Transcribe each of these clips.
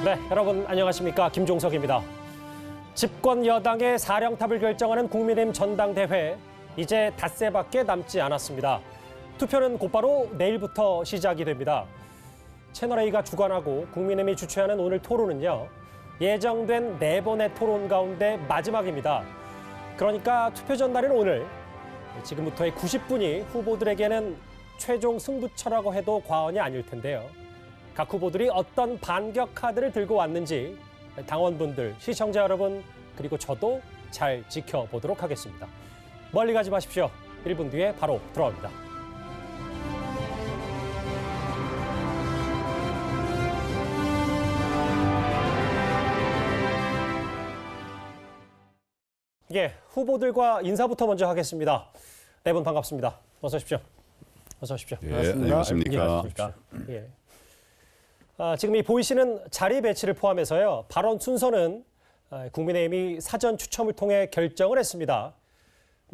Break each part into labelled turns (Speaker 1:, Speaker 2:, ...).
Speaker 1: 네, 여러분 안녕하십니까? 김종석입니다. 집권 여당의 사령탑을 결정하는 국민의힘 전당대회 이제 닷새밖에 남지 않았습니다. 투표는 곧바로 내일부터 시작이 됩니다. 채널A가 주관하고 국민의힘이 주최하는 오늘 토론은요. 예정된 4번의 토론 가운데 마지막입니다. 그러니까 투표 전날인 오늘 지금부터의 90분이 후보들에게는 최종 승부처라고 해도 과언이 아닐 텐데요. 각 후보들이 어떤 반격 카드를 들고 왔는지 당원분들, 시청자 여러분, 그리고 저도 잘 지켜보도록 하겠습니다. 멀리 가지 마십시오. 1분 뒤에 바로 들어옵니다. 예, 후보들과 인사부터 먼저 하겠습니다. 네 분 반갑습니다. 어서 오십시오. 어서 오십시오.
Speaker 2: 예, 안녕하십니까.
Speaker 1: 예. 지금 이 보이시는 자리 배치를 포함해서요. 발언 순서는 국민의힘이 사전 추첨을 통해 결정을 했습니다.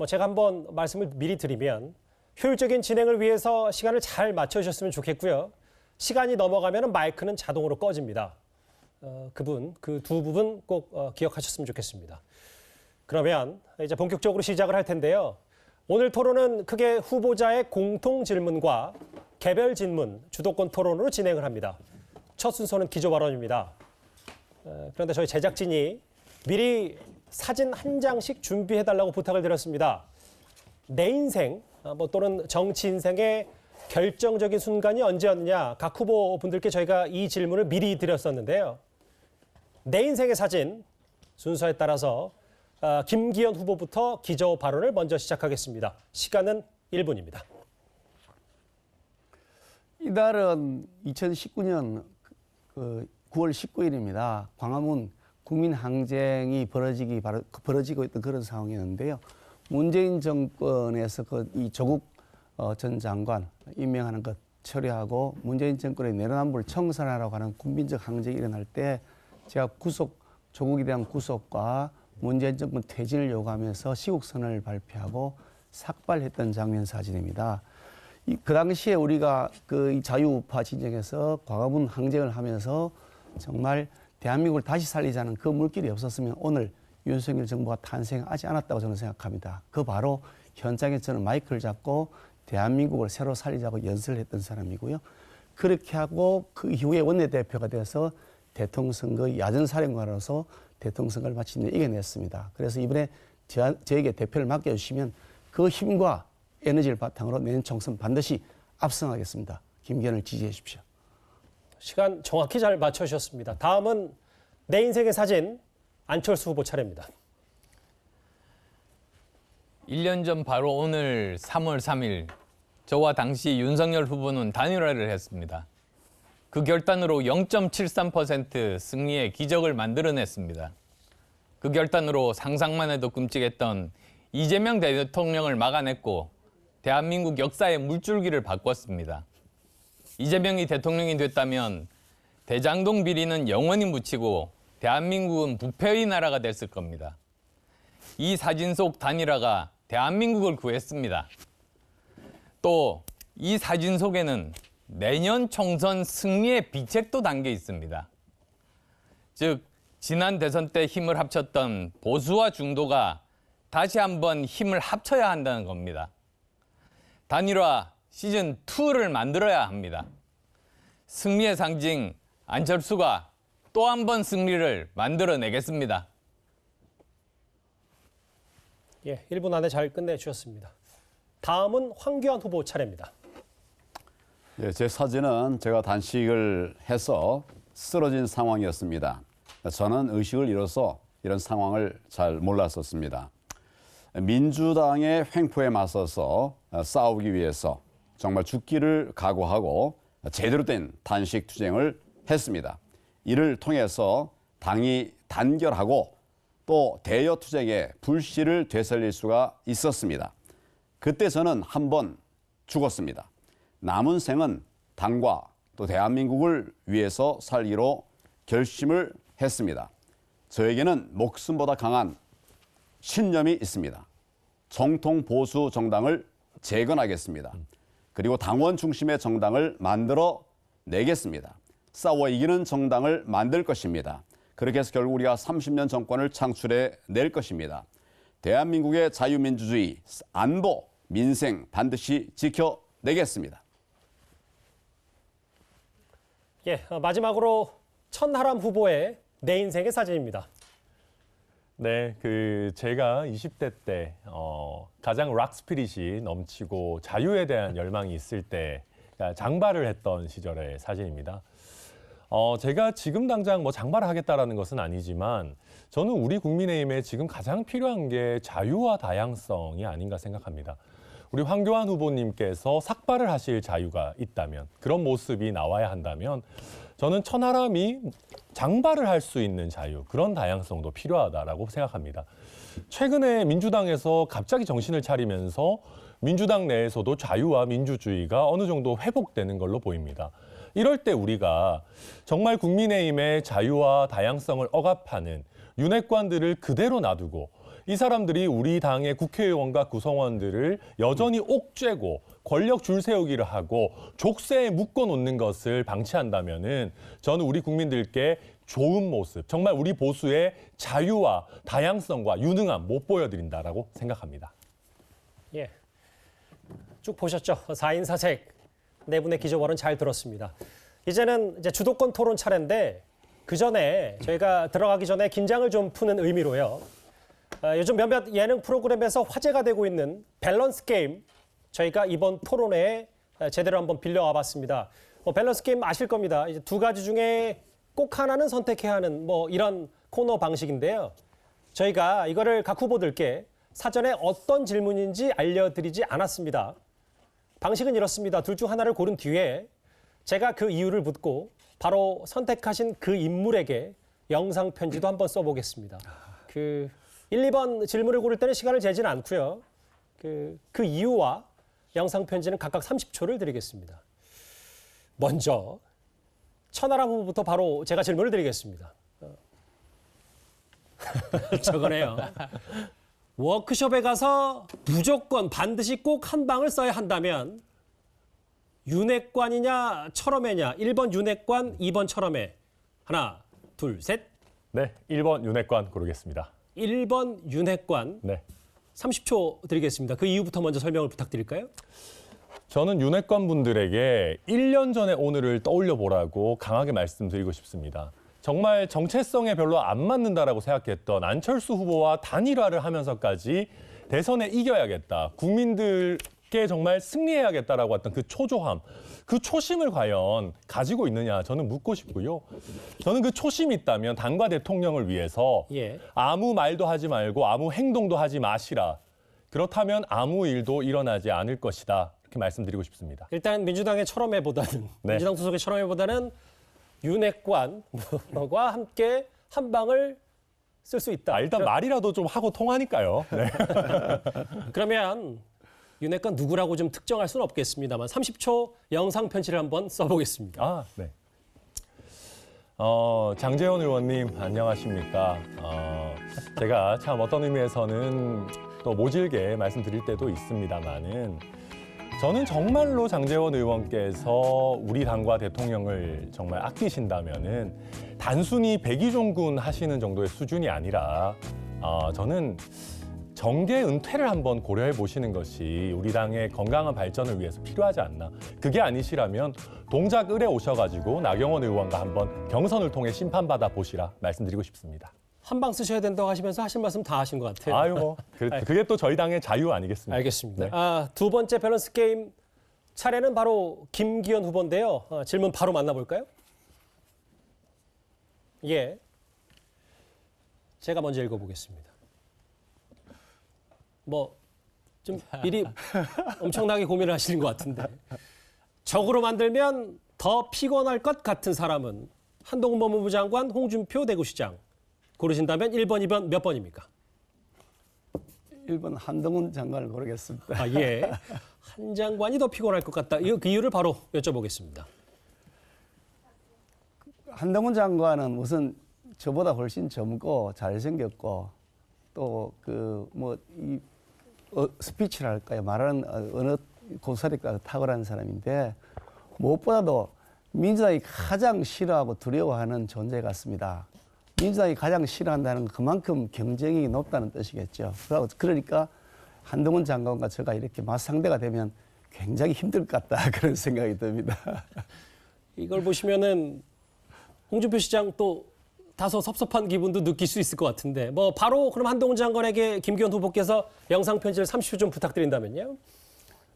Speaker 1: 제가 한번 말씀을 미리 드리면 효율적인 진행을 위해서 시간을 잘 맞춰주셨으면 좋겠고요. 시간이 넘어가면 마이크는 자동으로 꺼집니다. 그 두 부분 꼭 기억하셨으면 좋겠습니다. 그러면 이제 본격적으로 시작을 할 텐데요. 오늘 토론은 크게 후보자의 공통 질문과 개별 질문, 주도권 토론으로 진행을 합니다. 첫 순서는 기조 발언입니다. 그런데 저희 제작진이 미리 사진 한 장씩 준비해달라고 부탁을 드렸습니다. 내 인생 또는 정치 인생의 결정적인 순간이 언제였느냐, 각 후보분들께 저희가 이 질문을 미리 드렸었는데요. 내 인생의 사진 순서에 따라서 김기현 후보부터 기조 발언을 먼저 시작하겠습니다. 시간은 1분입니다.
Speaker 3: 이달은 2019년 9월 19일입니다. 광화문 국민항쟁이 벌어지고 있던 그런 상황이었는데요. 문재인 정권에서 이 조국 전 장관 임명하는 것 처리하고 문재인 정권의 내로남불 청산하라고 하는 국민적 항쟁이 일어날 때 제가 조국에 대한 구속과 문재인 정권 퇴진을 요구하면서 시국선언을 발표하고 삭발했던 장면 사진입니다. 그 당시에 우리가 이 자유우파 진영에서 광화문 항쟁을 하면서 정말 대한민국을 다시 살리자는 그 물길이 없었으면 오늘 윤석열 정부가 탄생하지 않았다고 저는 생각합니다. 그 바로 현장에 저는 마이크를 잡고 대한민국을 새로 살리자고 연설을 했던 사람이고요. 그렇게 하고 그 이후에 원내대표가 돼서 대통령 선거의 야전사령관으로서 대통령 선거를 마치 이겨냈습니다. 그래서 이번에 저에게 대표를 맡겨주시면 그 힘과 에너지를 바탕으로 내년 총선 반드시 압승하겠습니다. 김기현을 지지해 주십시오.
Speaker 1: 시간 정확히 잘 맞춰주셨습니다. 다음은 내 인생의 사진, 안철수 후보 차례입니다.
Speaker 4: 1년 전 바로 오늘 3월 3일 저와 당시 윤석열 후보는 단일화를 했습니다. 그 결단으로 0.73% 승리의 기적을 만들어냈습니다. 그 결단으로 상상만 해도 끔찍했던 이재명 대통령을 막아냈고 대한민국 역사의 물줄기를 바꿨습니다. 이재명이 대통령이 됐다면 대장동 비리는 영원히 묻히고 대한민국은 부패의 나라가 됐을 겁니다. 이 사진 속 단일화가 대한민국을 구했습니다. 또 이 사진 속에는 내년 총선 승리의 비책도 담겨 있습니다. 즉, 지난 대선 때 힘을 합쳤던 보수와 중도가 다시 한번 힘을 합쳐야 한다는 겁니다. 단일화 시즌2를 만들어야 합니다. 승리의 상징 안철수가 또 한 번 승리를 만들어내겠습니다.
Speaker 1: 예, 1분 안에 잘 끝내주셨습니다. 다음은 황교안 후보 차례입니다.
Speaker 2: 예, 제 사진은 제가 단식을 해서 쓰러진 상황이었습니다. 저는 의식을 잃어서 이런 상황을 잘 몰랐었습니다. 민주당의 횡포에 맞서서 싸우기 위해서 정말 죽기를 각오하고 제대로 된 단식 투쟁을 했습니다. 이를 통해서 당이 단결하고 또 대여 투쟁의 불씨를 되살릴 수가 있었습니다. 그때 저는 한 번 죽었습니다. 남은 생은 당과 또 대한민국을 위해서 살기로 결심을 했습니다. 저에게는 목숨보다 강한 신념이 있습니다. 정통 보수 정당을 재건하겠습니다. 그리고 당원 중심의 정당을 만들어 내겠습니다. 싸워 이기는 정당을 만들 것입니다. 그렇게 해서 결국 우리가 30년 정권을 창출해 낼 것입니다. 대한민국의 자유민주주의, 안보, 민생 반드시 지켜내겠습니다.
Speaker 1: 예, 마지막으로 천하람 후보의 내 인생의 사진입니다.
Speaker 5: 네, 제가 20대 때 가장 락 스피릿이 넘치고 자유에 대한 열망이 있을 때 장발을 했던 시절의 사진입니다. 제가 지금 당장 뭐 장발을 하겠다라는 것은 아니지만 저는 우리 국민의힘에 지금 가장 필요한 게 자유와 다양성이 아닌가 생각합니다. 우리 황교안 후보님께서 삭발을 하실 자유가 있다면, 그런 모습이 나와야 한다면 저는 천하람이 장발을 할 수 있는 자유, 그런 다양성도 필요하다라고 생각합니다. 최근에 민주당에서 갑자기 정신을 차리면서 민주당 내에서도 자유와 민주주의가 어느 정도 회복되는 걸로 보입니다. 이럴 때 우리가 정말 국민의힘의 자유와 다양성을 억압하는 윤핵관들을 그대로 놔두고 이 사람들이 우리 당의 국회의원과 구성원들을 여전히 옥죄고 권력 줄세우기를 하고 족쇄에 묶어놓는 것을 방치한다면은 저는 우리 국민들께 좋은 모습, 정말 우리 보수의 자유와 다양성과 유능함 못 보여드린다라고 생각합니다.
Speaker 1: 예, 쭉 보셨죠? 4인 4색 네 분의 기조발언 잘 들었습니다. 이제는 이제 주도권 토론 차례인데 그 전에 저희가 들어가기 전에 긴장을 좀 푸는 의미로요. 요즘 몇몇 예능 프로그램에서 화제가 되고 있는 밸런스 게임 저희가 이번 토론회에 제대로 한번 빌려와 봤습니다. 밸런스 게임 아실 겁니다. 이제 두 가지 중에 꼭 하나는 선택해야 하는 이런 코너 방식인데요. 저희가 이거를 각 후보들께 사전에 어떤 질문인지 알려드리지 않았습니다. 방식은 이렇습니다. 둘 중 하나를 고른 뒤에 제가 그 이유를 묻고 바로 선택하신 그 인물에게 영상 편지도 한번 써보겠습니다. 1, 2번 질문을 고를 때는 시간을 재지는 않고요. 그 이유와 영상 편지는 각각 30초를 드리겠습니다. 먼저 천하람 후보부터 바로 제가 질문을 드리겠습니다. 저거네요. 워크숍에 가서 무조건 반드시 꼭 한 방을 써야 한다면 윤핵관이냐 철험회냐. 1번 윤핵관, 2번 철험회. 하나, 둘, 셋.
Speaker 5: 네, 1번 윤핵관 고르겠습니다.
Speaker 1: 1번 윤핵관.
Speaker 5: 네.
Speaker 1: 30초 드리겠습니다. 그 이유부터 먼저 설명을 부탁드릴까요?
Speaker 5: 저는 윤핵관 분들에게 1년 전에 오늘을 떠올려 보라고 강하게 말씀드리고 싶습니다. 정말 정체성에 별로 안 맞는다라고 생각했던 안철수 후보와 단일화를 하면서까지 대선에 이겨야겠다. 국민들께 정말 승리해야겠다라고 했던 그 초조함, 그 초심을 과연 가지고 있느냐 저는 묻고 싶고요. 저는 그 초심이 있다면 당과 대통령을 위해서
Speaker 1: 예.
Speaker 5: 아무 말도 하지 말고 아무 행동도 하지 마시라. 그렇다면 아무 일도 일어나지 않을 것이다. 이렇게 말씀드리고 싶습니다.
Speaker 1: 일단 민주당의 철험회보다는
Speaker 5: 네.
Speaker 1: 민주당 소속의 철험회보다는 윤핵관과 함께 한 방을 쓸 수 있다.
Speaker 5: 일단 말이라도 좀 하고 통하니까요. 네.
Speaker 1: 그러면 윤핵관 누구라고 좀 특정할 수는 없겠습니다만 30초 영상 편지를 한번 써보겠습니다.
Speaker 5: 네. 장제원 의원님 안녕하십니까. 제가 참 어떤 의미에서는 또 모질게 말씀드릴 때도 있습니다만은 저는 정말로 장제원 의원께서 우리 당과 대통령을 정말 아끼신다면은 단순히 백의종군 하시는 정도의 수준이 아니라 저는 정계 은퇴를 한번 고려해 보시는 것이 우리 당의 건강한 발전을 위해서 필요하지 않나. 그게 아니시라면 동작 을에 오셔가지고 나경원 의원과 한번 경선을 통해 심판받아 보시라 말씀드리고 싶습니다.
Speaker 1: 한 방 쓰셔야 된다고 하시면서 하신 말씀 다 하신 것 같아요.
Speaker 5: 아유, 그게 또 저희 당의 자유 아니겠습니까?
Speaker 1: 알겠습니다.
Speaker 5: 네.
Speaker 1: 두 번째 밸런스 게임 차례는 바로 김기현 후보인데요. 질문 바로 만나볼까요? 예. 제가 먼저 읽어보겠습니다. 좀 미리 엄청나게 고민을 하시는 것 같은데. 적으로 만들면 더 피곤할 것 같은 사람은 한동훈 법무부 장관, 홍준표 대구시장. 고르신다면 1번, 2번 몇 번입니까?
Speaker 3: 1번 한동훈 장관을 고르겠습니다.
Speaker 1: 예. 한 장관이 더 피곤할 것 같다. 그 이유를 바로 여쭤보겠습니다.
Speaker 3: 한동훈 장관은 우선 저보다 훨씬 젊고 잘생겼고 또 스피치랄까요, 말하는 언어 고사리가 탁월한 사람인데 무엇보다도 민주당이 가장 싫어하고 두려워하는 존재 같습니다. 민주당이 가장 싫어한다는 건 그만큼 경쟁이 높다는 뜻이겠죠. 그러니까 한동훈 장관과 제가 이렇게 맞상대가 되면 굉장히 힘들 것 같다 그런 생각이 듭니다.
Speaker 1: 이걸 보시면은 홍준표 시장 또 다소 섭섭한 기분도 느낄 수 있을 것 같은데 뭐 바로 그럼 한동훈 장관에게 김기현 후보께서 영상 편지를 30초 좀 부탁드린다면요.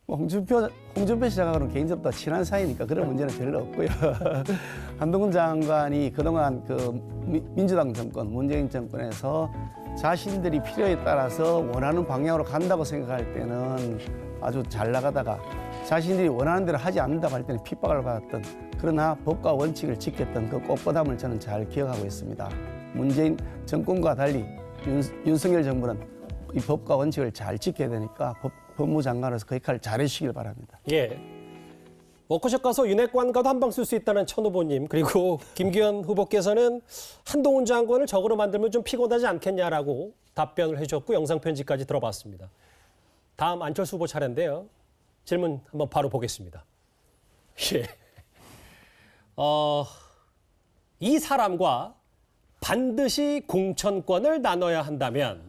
Speaker 3: 뭐 홍준표 시장하고는 개인적으로 친한 사이니까 그런 문제는 별로 없고요. 한동훈 장관이 그동안 그 민주당 정권, 문재인 정권에서 자신들이 필요에 따라서 원하는 방향으로 간다고 생각할 때는 아주 잘 나가다가 자신들이 원하는 대로 하지 않는다고 할 때는 핍박을 받았던, 그러나 법과 원칙을 지켰던 그 꼿꼿함을 저는 잘 기억하고 있습니다. 문재인 정권과 달리 윤석열 정부는 이 법과 원칙을 잘 지켜야 되니까 법무장관으로서 그 역할을 잘해주시길 바랍니다.
Speaker 1: 예. 워커숍 가서 윤핵관과도 한 방 쓸 수 있다는 천 후보님, 그리고 김기현 후보께서는 한동훈 장관을 적으로 만들면 좀 피곤하지 않겠냐라고 답변을 해주셨고 영상 편지까지 들어봤습니다. 다음 안철수 후보 차례인데요. 질문 한번 바로 보겠습니다. 예. 이 사람과 반드시 공천권을 나눠야 한다면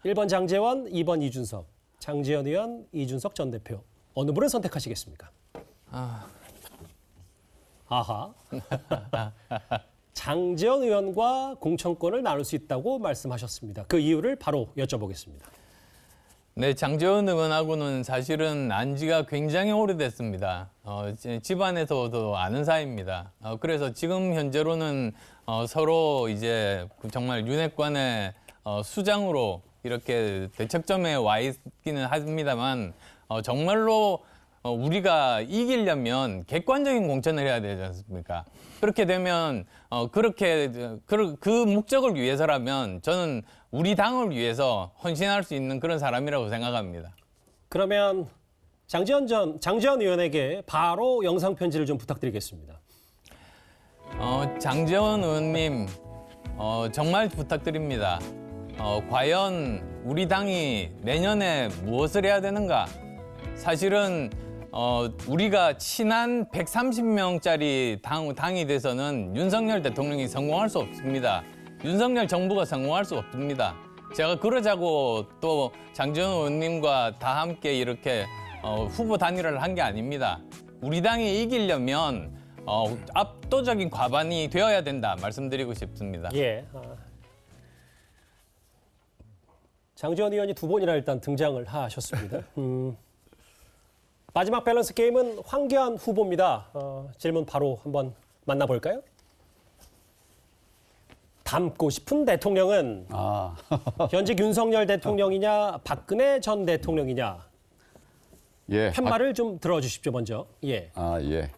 Speaker 1: 1번 장제원, 2번 이준석, 장제원 의원, 이준석 전 대표. 어느 분을 선택하시겠습니까? 아하. 장제원 의원과 공천권을 나눌 수 있다고 말씀하셨습니다. 그 이유를 바로 여쭤보겠습니다.
Speaker 4: 네, 장제원 의원하고는 사실은 안 지가 굉장히 오래됐습니다. 집안에서도 아는 사이입니다. 그래서 지금 현재로는 서로 이제 정말 윤핵관의 수장으로 이렇게 대척점에 와 있기는 합니다만 정말로 우리가 이기려면 객관적인 공천을 해야 되지 않습니까? 그렇게 되면 그 목적을 위해서라면 저는 우리 당을 위해서 헌신할 수 있는 그런 사람이라고 생각합니다.
Speaker 1: 그러면 장제원 의원에게 바로 영상 편지를 좀 부탁드리겠습니다.
Speaker 4: 장제원 의원님, 정말 부탁드립니다. 과연 우리 당이 내년에 무엇을 해야 되는가? 사실은 우리가 친한 130명짜리 당이 돼서는 윤석열 대통령이 성공할 수 없습니다. 윤석열 정부가 성공할 수 없습니다. 제가 그러자고 또 장제원 의원님과 다 함께 이렇게 후보 단일화를 한 게 아닙니다. 우리 당이 이기려면 압도적인 과반이 되어야 된다 말씀드리고 싶습니다.
Speaker 1: 예. 장제원 의원이 두 번이나 일단 등장을 하셨습니다. 마지막 밸런스 게임은 황교안 후보입니다. 질문 바로 한번 만나볼까요? 닮고 싶은 대통령은 현직 윤석열 대통령이냐 박근혜 전 대통령이냐
Speaker 2: 예.
Speaker 1: 팻말을 좀 들어주십시오 먼저. 예.
Speaker 2: 예.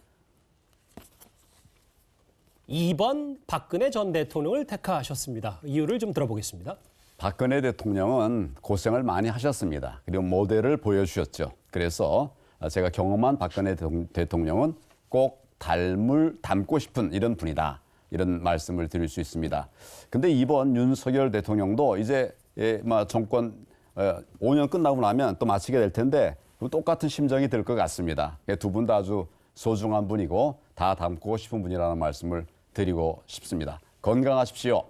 Speaker 1: 2번 박근혜 전 대통령을 택하셨습니다. 이유를 좀 들어보겠습니다.
Speaker 2: 박근혜 대통령은 고생을 많이 하셨습니다. 그리고 모델을 보여주셨죠. 그래서 제가 경험한 박근혜 대통령은 꼭 닮고 싶은 이런 분이다. 이런 말씀을 드릴 수 있습니다. 근데 이번 윤석열 대통령도 이제 정권 5년 끝나고 나면 또 마치게 될 텐데 똑같은 심정이 들 것 같습니다. 두 분 다 아주 소중한 분이고 다 닮고 싶은 분이라는 말씀을 드리고 싶습니다. 건강하십시오.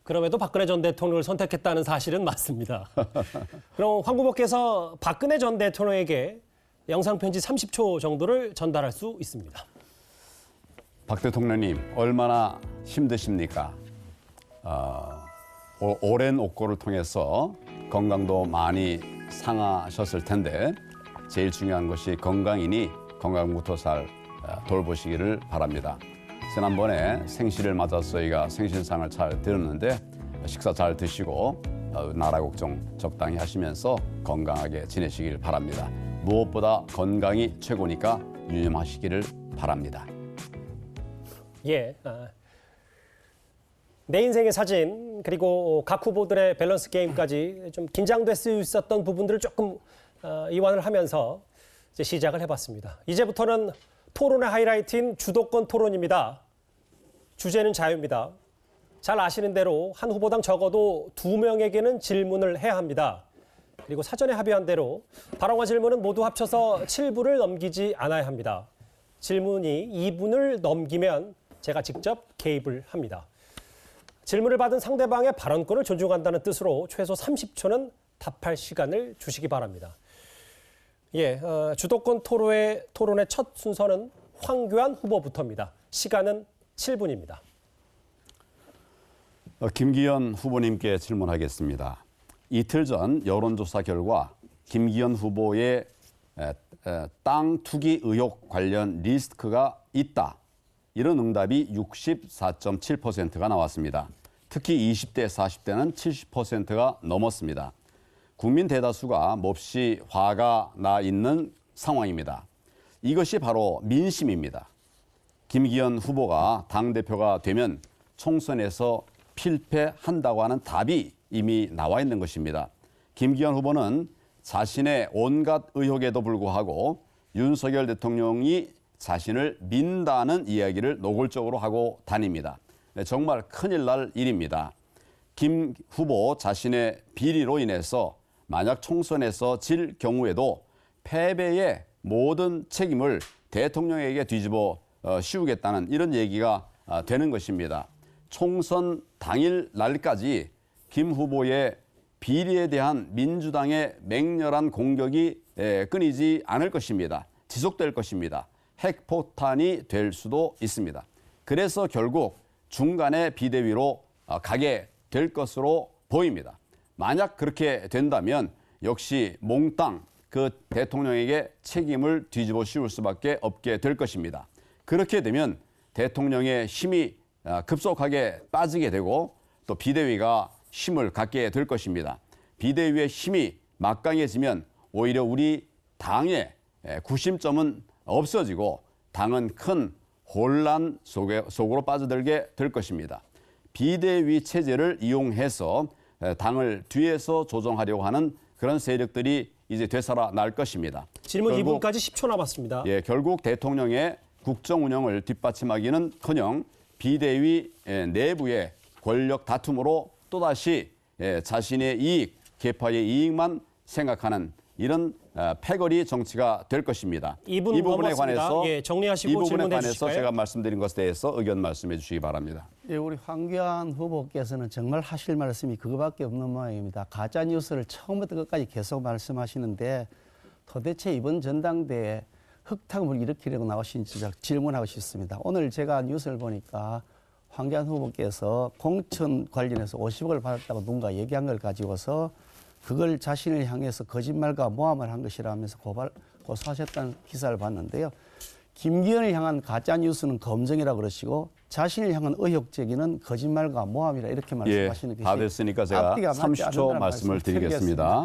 Speaker 1: 그럼에도 박근혜 전 대통령을 선택했다는 사실은 맞습니다. 그럼 황 후보께서 박근혜 전 대통령에게 영상편지 30초 정도를 전달할 수 있습니다.
Speaker 2: 박 대통령님, 얼마나 힘드십니까? 오랜 옥고를 통해서 건강도 많이 상하셨을 텐데 제일 중요한 것이 건강이니 건강부터 잘 돌보시기를 바랍니다. 지난번에 생시를 맞아서 저희가 생신상을 잘 드렸는데 식사 잘 드시고 나라 걱정 적당히 하시면서 건강하게 지내시길 바랍니다. 무엇보다 건강이 최고니까 유념하시기를 바랍니다.
Speaker 1: 예. 내 인생의 사진 그리고 각 후보들의 밸런스 게임까지 좀 긴장될 수 있었던 부분들을 조금 이완을 하면서 이제 시작을 해봤습니다. 이제부터는 토론의 하이라이트인 주도권 토론입니다. 주제는 자유입니다. 잘 아시는 대로 한 후보당 적어도 2명에게는 질문을 해야 합니다. 그리고 사전에 합의한 대로 발언과 질문은 모두 합쳐서 7분을 넘기지 않아야 합니다. 질문이 2분을 넘기면 제가 직접 개입을 합니다. 질문을 받은 상대방의 발언권을 존중한다는 뜻으로 최소 30초는 답할 시간을 주시기 바랍니다. 주도권 토론의 첫 순서는 황교안 후보부터입니다. 시간은 7분입니다.
Speaker 2: 김기현 후보님께 질문하겠습니다. 이틀 전 여론조사 결과 김기현 후보의 땅 투기 의혹 관련 리스크가 있다. 이런 응답이 64.7%가 나왔습니다. 특히 20대, 40대는 70%가 넘었습니다. 국민 대다수가 몹시 화가 나 있는 상황입니다. 이것이 바로 민심입니다. 김기현 후보가 당대표가 되면 총선에서 필패한다고 하는 답이 이미 나와 있는 것입니다. 김기현 후보는 자신의 온갖 의혹에도 불구하고 윤석열 대통령이 자신을 민다는 이야기를 노골적으로 하고 다닙니다. 정말 큰일 날 일입니다. 김 후보 자신의 비리로 인해서 만약 총선에서 질 경우에도 패배의 모든 책임을 대통령에게 뒤집어 씌우겠다는 이런 얘기가 되는 것입니다. 총선 당일 날까지 김 후보의 비리에 대한 민주당의 맹렬한 공격이 끊이지 않을 것입니다. 지속될 것입니다. 핵폭탄이 될 수도 있습니다. 그래서 결국 중간에 비대위로 가게 될 것으로 보입니다. 만약 그렇게 된다면 역시 몽땅 그 대통령에게 책임을 뒤집어 씌울 수밖에 없게 될 것입니다. 그렇게 되면 대통령의 힘이 급속하게 빠지게 되고 또 비대위가 힘을 갖게 될 것입니다. 비대위의 힘이 막강해지면 오히려 우리 당의 구심점은 없어지고 당은 큰 혼란 속으로 빠져들게 될 것입니다. 비대위 체제를 이용해서 당을 뒤에서 조정하려고 하는 그런 세력들이 이제 되살아날 것입니다.
Speaker 1: 질문 2분까지 10초 남았습니다.
Speaker 2: 결국 대통령의 국정 운영을 뒷받침하기는커녕 비대위 내부의 권력 다툼으로 또다시 자신의 이익, 계파의 이익만 생각하는 이런 패거리 정치가 될 것입니다.
Speaker 1: 이 부분에 관해서 정리하시고
Speaker 2: 이 부분에
Speaker 1: 질문해
Speaker 2: 관해서
Speaker 1: 주실까요?
Speaker 2: 제가 말씀드린 것에 대해서 의견 말씀해 주시기 바랍니다.
Speaker 3: 우리 황교안 후보께서는 정말 하실 말씀이 그거밖에 없는 모양입니다. 가짜 뉴스를 처음부터 끝까지 계속 말씀하시는데 도대체 이번 전당대회에 흙탕물 일으키려고 나오신지 질문하고 싶습니다. 오늘 제가 뉴스를 보니까 황교안 후보께서 공천 관련해서 50억을 받았다고 누군가 얘기한 걸 가지고서 그걸 자신을 향해서 거짓말과 모함을 한 것이라면서 고소하셨다는 기사를 봤는데요. 김기현을 향한 가짜뉴스는 검증이라고 그러시고 자신을 향한 의혹 제기는 거짓말과 모함이라 이렇게 말씀하시는 것이
Speaker 2: 다 됐으니까 제가 30초 말씀을 드리겠습니다.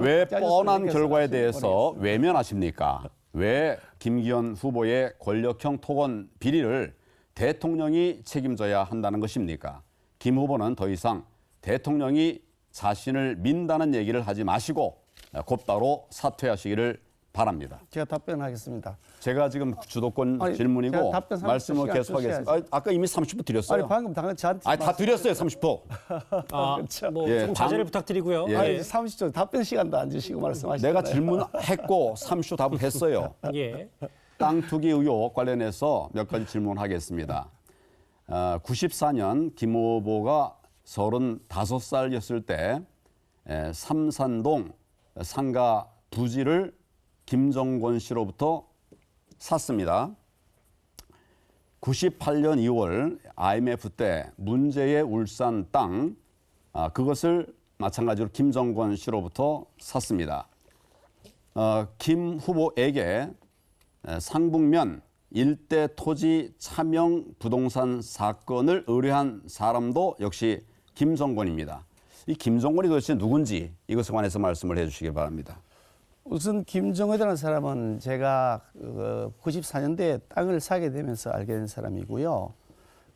Speaker 2: 왜 뻔한 결과에 대해서 외면하십니까? 왜 김기현 후보의 권력형 토건 비리를 대통령이 책임져야 한다는 것입니까? 김 후보는 더 이상 대통령이 자신을 민다는 얘기를 하지 마시고 곧바로 사퇴하시기를 바랍니다.
Speaker 3: 제가 답변하겠습니다.
Speaker 2: 제가 지금 주도권 질문이고 말씀을 계속하겠습니다. 아까 이미 30분 드렸어요.
Speaker 3: 아니 방금 당연 저한테
Speaker 2: 다 드렸어요. 30분.
Speaker 1: 좀 자제를 부탁드리고요.
Speaker 3: 아니 30초 답변 시간도 안 주시고 말씀하시잖아요.
Speaker 2: 내가 질문했고 30초 답을 했어요. 땅 투기 의혹 관련해서 몇 가지 질문하겠습니다. 94년 김 후보가 35살이었을 때 삼산동 상가 부지를 김정권 씨로부터 샀습니다. 98년 2월 IMF 때 문제의 울산 땅 그것을 마찬가지로 김정권 씨로부터 샀습니다. 김 후보에게 상북면 일대 토지 차명 부동산 사건을 의뢰한 사람도 역시 김정권입니다. 이 김정권이 도대체 누군지 이것에 관해서 말씀을 해주시기 바랍니다.
Speaker 3: 우선 김정은이라는 사람은 제가 94년도에 땅을 사게 되면서 알게 된 사람이고요.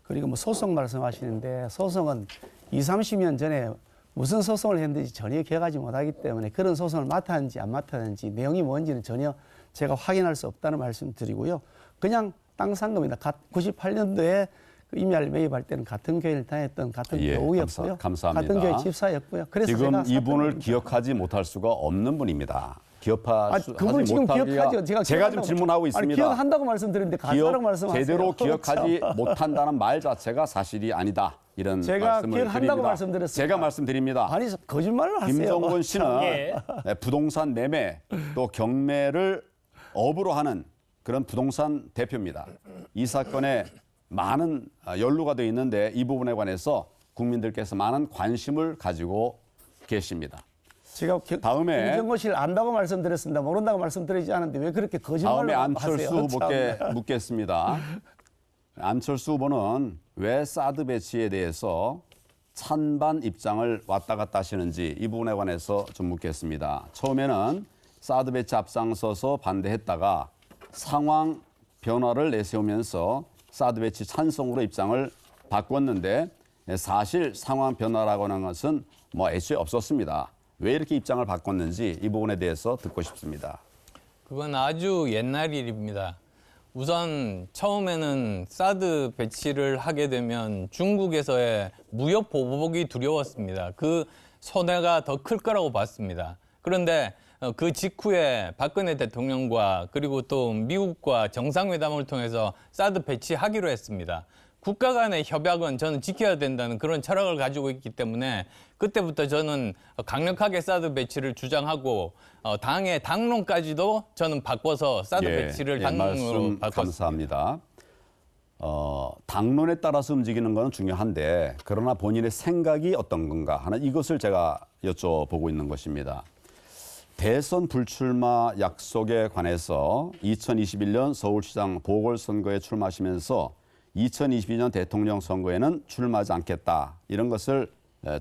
Speaker 3: 그리고 뭐 소송 말씀하시는데 소송은 20, 30년 전에 무슨 소송을 했는지 전혀 기억하지 못하기 때문에 그런 소송을 맡았는지 안 맡았는지 내용이 뭔지는 전혀 제가 확인할 수 없다는 말씀 드리고요. 그냥 땅 산 겁니다. 98년도에 임야를 매입할 때는 같은 교회를 다녔던 같은 교우였고요.
Speaker 2: 감사합니다.
Speaker 3: 같은 교회 집사였고요. 그래서
Speaker 2: 지금
Speaker 3: 제가
Speaker 2: 이분을 기억하지 못할 수가 없는 분입니다. 기억하지
Speaker 3: 그분 지금 기억하죠.
Speaker 2: 제가 지금
Speaker 3: 기억한다고-
Speaker 2: 질문하고
Speaker 3: 아니,
Speaker 2: 있습니다.
Speaker 3: 기억한다고 말씀드렸는데 가짜라고 말씀하세요.
Speaker 2: 제대로 기억하지
Speaker 3: 참.
Speaker 2: 못한다는 말 자체가 사실이 아니다. 이런
Speaker 3: 제가
Speaker 2: 말씀을
Speaker 3: 기억한다고
Speaker 2: 드립니다.
Speaker 3: 말씀드렸습니다.
Speaker 2: 제가 말씀드립니다.
Speaker 3: 아니 거짓말을 하세요.
Speaker 2: 김정근 씨는
Speaker 1: 예.
Speaker 2: 부동산 매매 또 경매를 업으로 하는 그런 부동산 대표입니다. 이 사건에 많은 연루가 되어 있는데 이 부분에 관해서 국민들께서 많은 관심을 가지고 계십니다.
Speaker 3: 제가
Speaker 2: 다음에
Speaker 3: 김정근 씨를 안다고 말씀드렸습니다. 모른다고 말씀드리지 않은데 왜 그렇게 거짓말을
Speaker 2: 다음에
Speaker 3: 하세요?
Speaker 2: 안철수 후보께 묻겠습니다. 안철수 후보는 왜 사드 배치에 대해서 찬반 입장을 왔다 갔다 하시는지 이 부분에 관해서 좀 묻겠습니다. 처음에는 사드 배치 앞장서서 반대했다가 상황 변화를 내세우면서 사드 배치 찬성으로 입장을 바꿨는데 사실 상황 변화라고 하는 것은 뭐 애초에 없었습니다. 왜 이렇게 입장을 바꿨는지 이 부분에 대해서 듣고 싶습니다.
Speaker 4: 그건 아주 옛날 일입니다. 우선 처음에는 사드 배치를 하게 되면 중국에서의 무역 보복이 두려웠습니다. 그 손해가 더 클 거라고 봤습니다. 그런데 그 직후에 박근혜 대통령과 그리고 또 미국과 정상회담을 통해서 사드 배치하기로 했습니다. 국가 간의 협약은 저는 지켜야 된다는 그런 철학을 가지고 있기 때문에 그때부터 저는 강력하게 사드 배치를 주장하고 당의 당론까지도 저는 바꿔서 사드 배치를 당론으로
Speaker 2: 말씀
Speaker 4: 바꿨습니다.
Speaker 2: 감사합니다. 당론에 따라서 움직이는 건 중요한데 그러나 본인의 생각이 어떤 건가 하는 이것을 제가 여쭤보고 있는 것입니다. 대선 불출마 약속에 관해서 2021년 서울시장 보궐선거에 출마하시면서 2022년 대통령 선거에는 출마하지 않겠다 이런 것을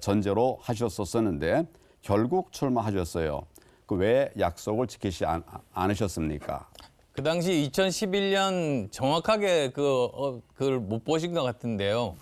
Speaker 2: 전제로 하셨었는데 결국 출마하셨어요. 그 왜 약속을 지키지 않으셨습니까?
Speaker 4: 그 당시 2011년 정확하게 그걸 못 보신 것 같은데요.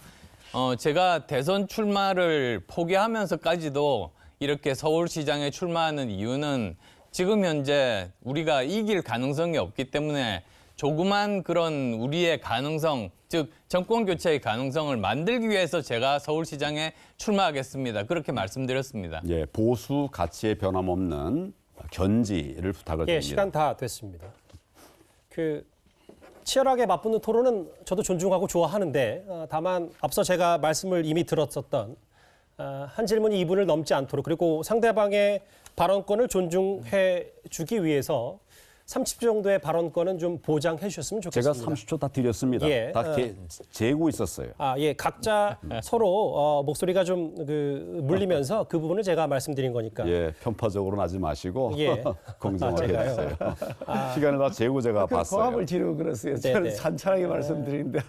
Speaker 4: 제가 대선 출마를 포기하면서까지도 이렇게 서울시장에 출마하는 이유는 지금 현재 우리가 이길 가능성이 없기 때문에 조그만 그런 우리의 가능성, 즉 정권 교체의 가능성을 만들기 위해서 제가 서울시장에 출마하겠습니다. 그렇게 말씀드렸습니다.
Speaker 2: 예, 보수 가치에 변함없는 견지를 부탁을 드립니다.
Speaker 1: 예, 시간 다 됐습니다. 치열하게 맞붙는 토론은 저도 존중하고 좋아하는데 다만 앞서 제가 말씀을 이미 들었었던 한 질문이 2분을 넘지 않도록 그리고 상대방의 발언권을 존중해 주기 위해서 30초 정도의 발언권은 좀 보장해 주셨으면
Speaker 2: 제가
Speaker 1: 좋겠습니다.
Speaker 2: 30초 다 드렸습니다.
Speaker 1: 예,
Speaker 2: 다 재고 있었어요.
Speaker 1: 예, 각자 서로 목소리가 좀 물리면서 그 부분을 제가 말씀드린 거니까.
Speaker 2: 예, 편파적으로는 하지 마시고
Speaker 1: 예.
Speaker 2: 공정하게
Speaker 1: 제가요?
Speaker 2: 해주세요. 시간을 다 재고 제가
Speaker 3: 그
Speaker 2: 봤어요.
Speaker 3: 고함을 지르고 그랬어요. 저는
Speaker 1: 네네.
Speaker 3: 찬찬하게 말씀드리는데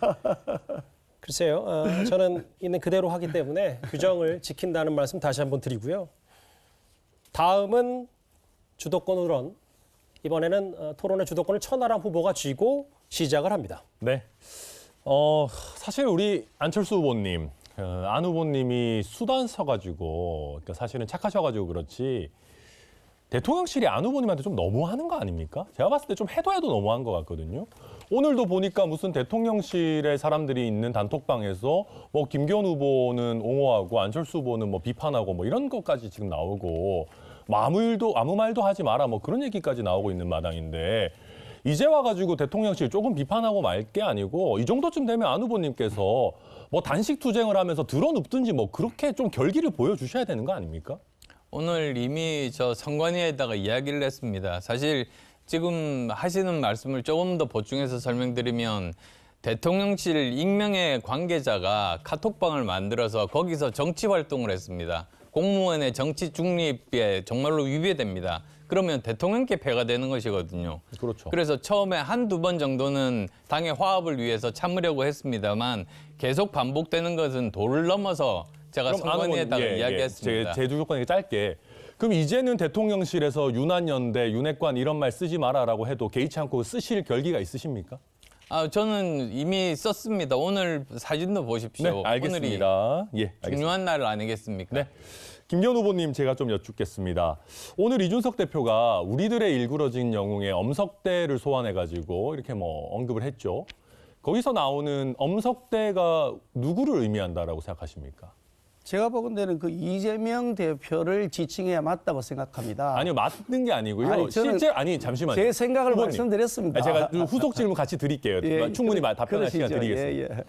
Speaker 1: 글쎄요, 저는 있는 그대로 하기 때문에 규정을 지킨다는 말씀 다시 한번 드리고요. 다음은 주도권 의원. 이번에는 토론의 주도권을 천하람 후보가 쥐고 시작을 합니다.
Speaker 5: 네. 사실 우리 안철수 후보님, 안 후보님이 수단 서가지고, 그러니까 사실은 착하셔가지고 그렇지, 대통령실이 안 후보님한테 좀 너무하는 거 아닙니까? 제가 봤을 때 좀 해도 너무한 것 같거든요. 오늘도 보니까 무슨 대통령실에 사람들이 있는 단톡방에서 뭐 김기현 후보는 옹호하고 안철수 후보는 뭐 비판하고 뭐 이런 것까지 지금 나오고 아무 말도 하지 마라 뭐 그런 얘기까지 나오고 있는 마당인데 이제 와가지고 대통령실 조금 비판하고 말 게 아니고 이 정도쯤 되면 안 후보님께서 뭐 단식 투쟁을 하면서 드러눕든지 뭐 그렇게 좀 결기를 보여주셔야 되는 거 아닙니까?
Speaker 4: 오늘 이미 저 선관위에다가 이야기를 했습니다. 사실 지금 하시는 말씀을 조금 더 보충해서 설명드리면 대통령실 익명의 관계자가 카톡방을 만들어서 거기서 정치 활동을 했습니다. 공무원의 정치 중립에 정말로 위배됩니다. 그러면 대통령께 폐가 되는 것이거든요.
Speaker 5: 그렇죠.
Speaker 4: 그래서 처음에 한두 번 정도는 당의 화합을 위해서 참으려고 했습니다만 계속 반복되는 것은 도를 넘어서 제가 선관위에다가 이야기했습니다.
Speaker 5: 제 주조건에 짧게. 그럼 이제는 대통령실에서 윤한연대, 윤핵관 이런 말 쓰지 마라라고 해도 개의치 않고 쓰실 결기가 있으십니까?
Speaker 4: 저는 이미 썼습니다. 오늘 사진도 보십시오.
Speaker 5: 네, 알겠습니다. 예,
Speaker 4: 오늘이 중요한 날 아니겠습니까?
Speaker 5: 네. 김기현 후보님 제가 좀 여쭙겠습니다. 오늘 이준석 대표가 우리들의 일그러진 영웅의 엄석대를 소환해가지고 이렇게 뭐 언급을 했죠. 거기서 나오는 엄석대가 누구를 의미한다라고 생각하십니까?
Speaker 3: 제가 보건대는 그 이재명 대표를 지칭해야 맞다고 생각합니다.
Speaker 5: 아니요, 맞는 게 아니고요.
Speaker 3: 아니, 저는
Speaker 5: 실제 아니 잠시만요.
Speaker 3: 제 생각을
Speaker 5: 후보님.
Speaker 3: 말씀드렸습니다.
Speaker 5: 아니, 제가 후속 질문 같이 드릴게요.
Speaker 3: 예,
Speaker 5: 충분히 답변할 시간
Speaker 3: 그러시죠.
Speaker 5: 드리겠습니다.
Speaker 3: 예, 예.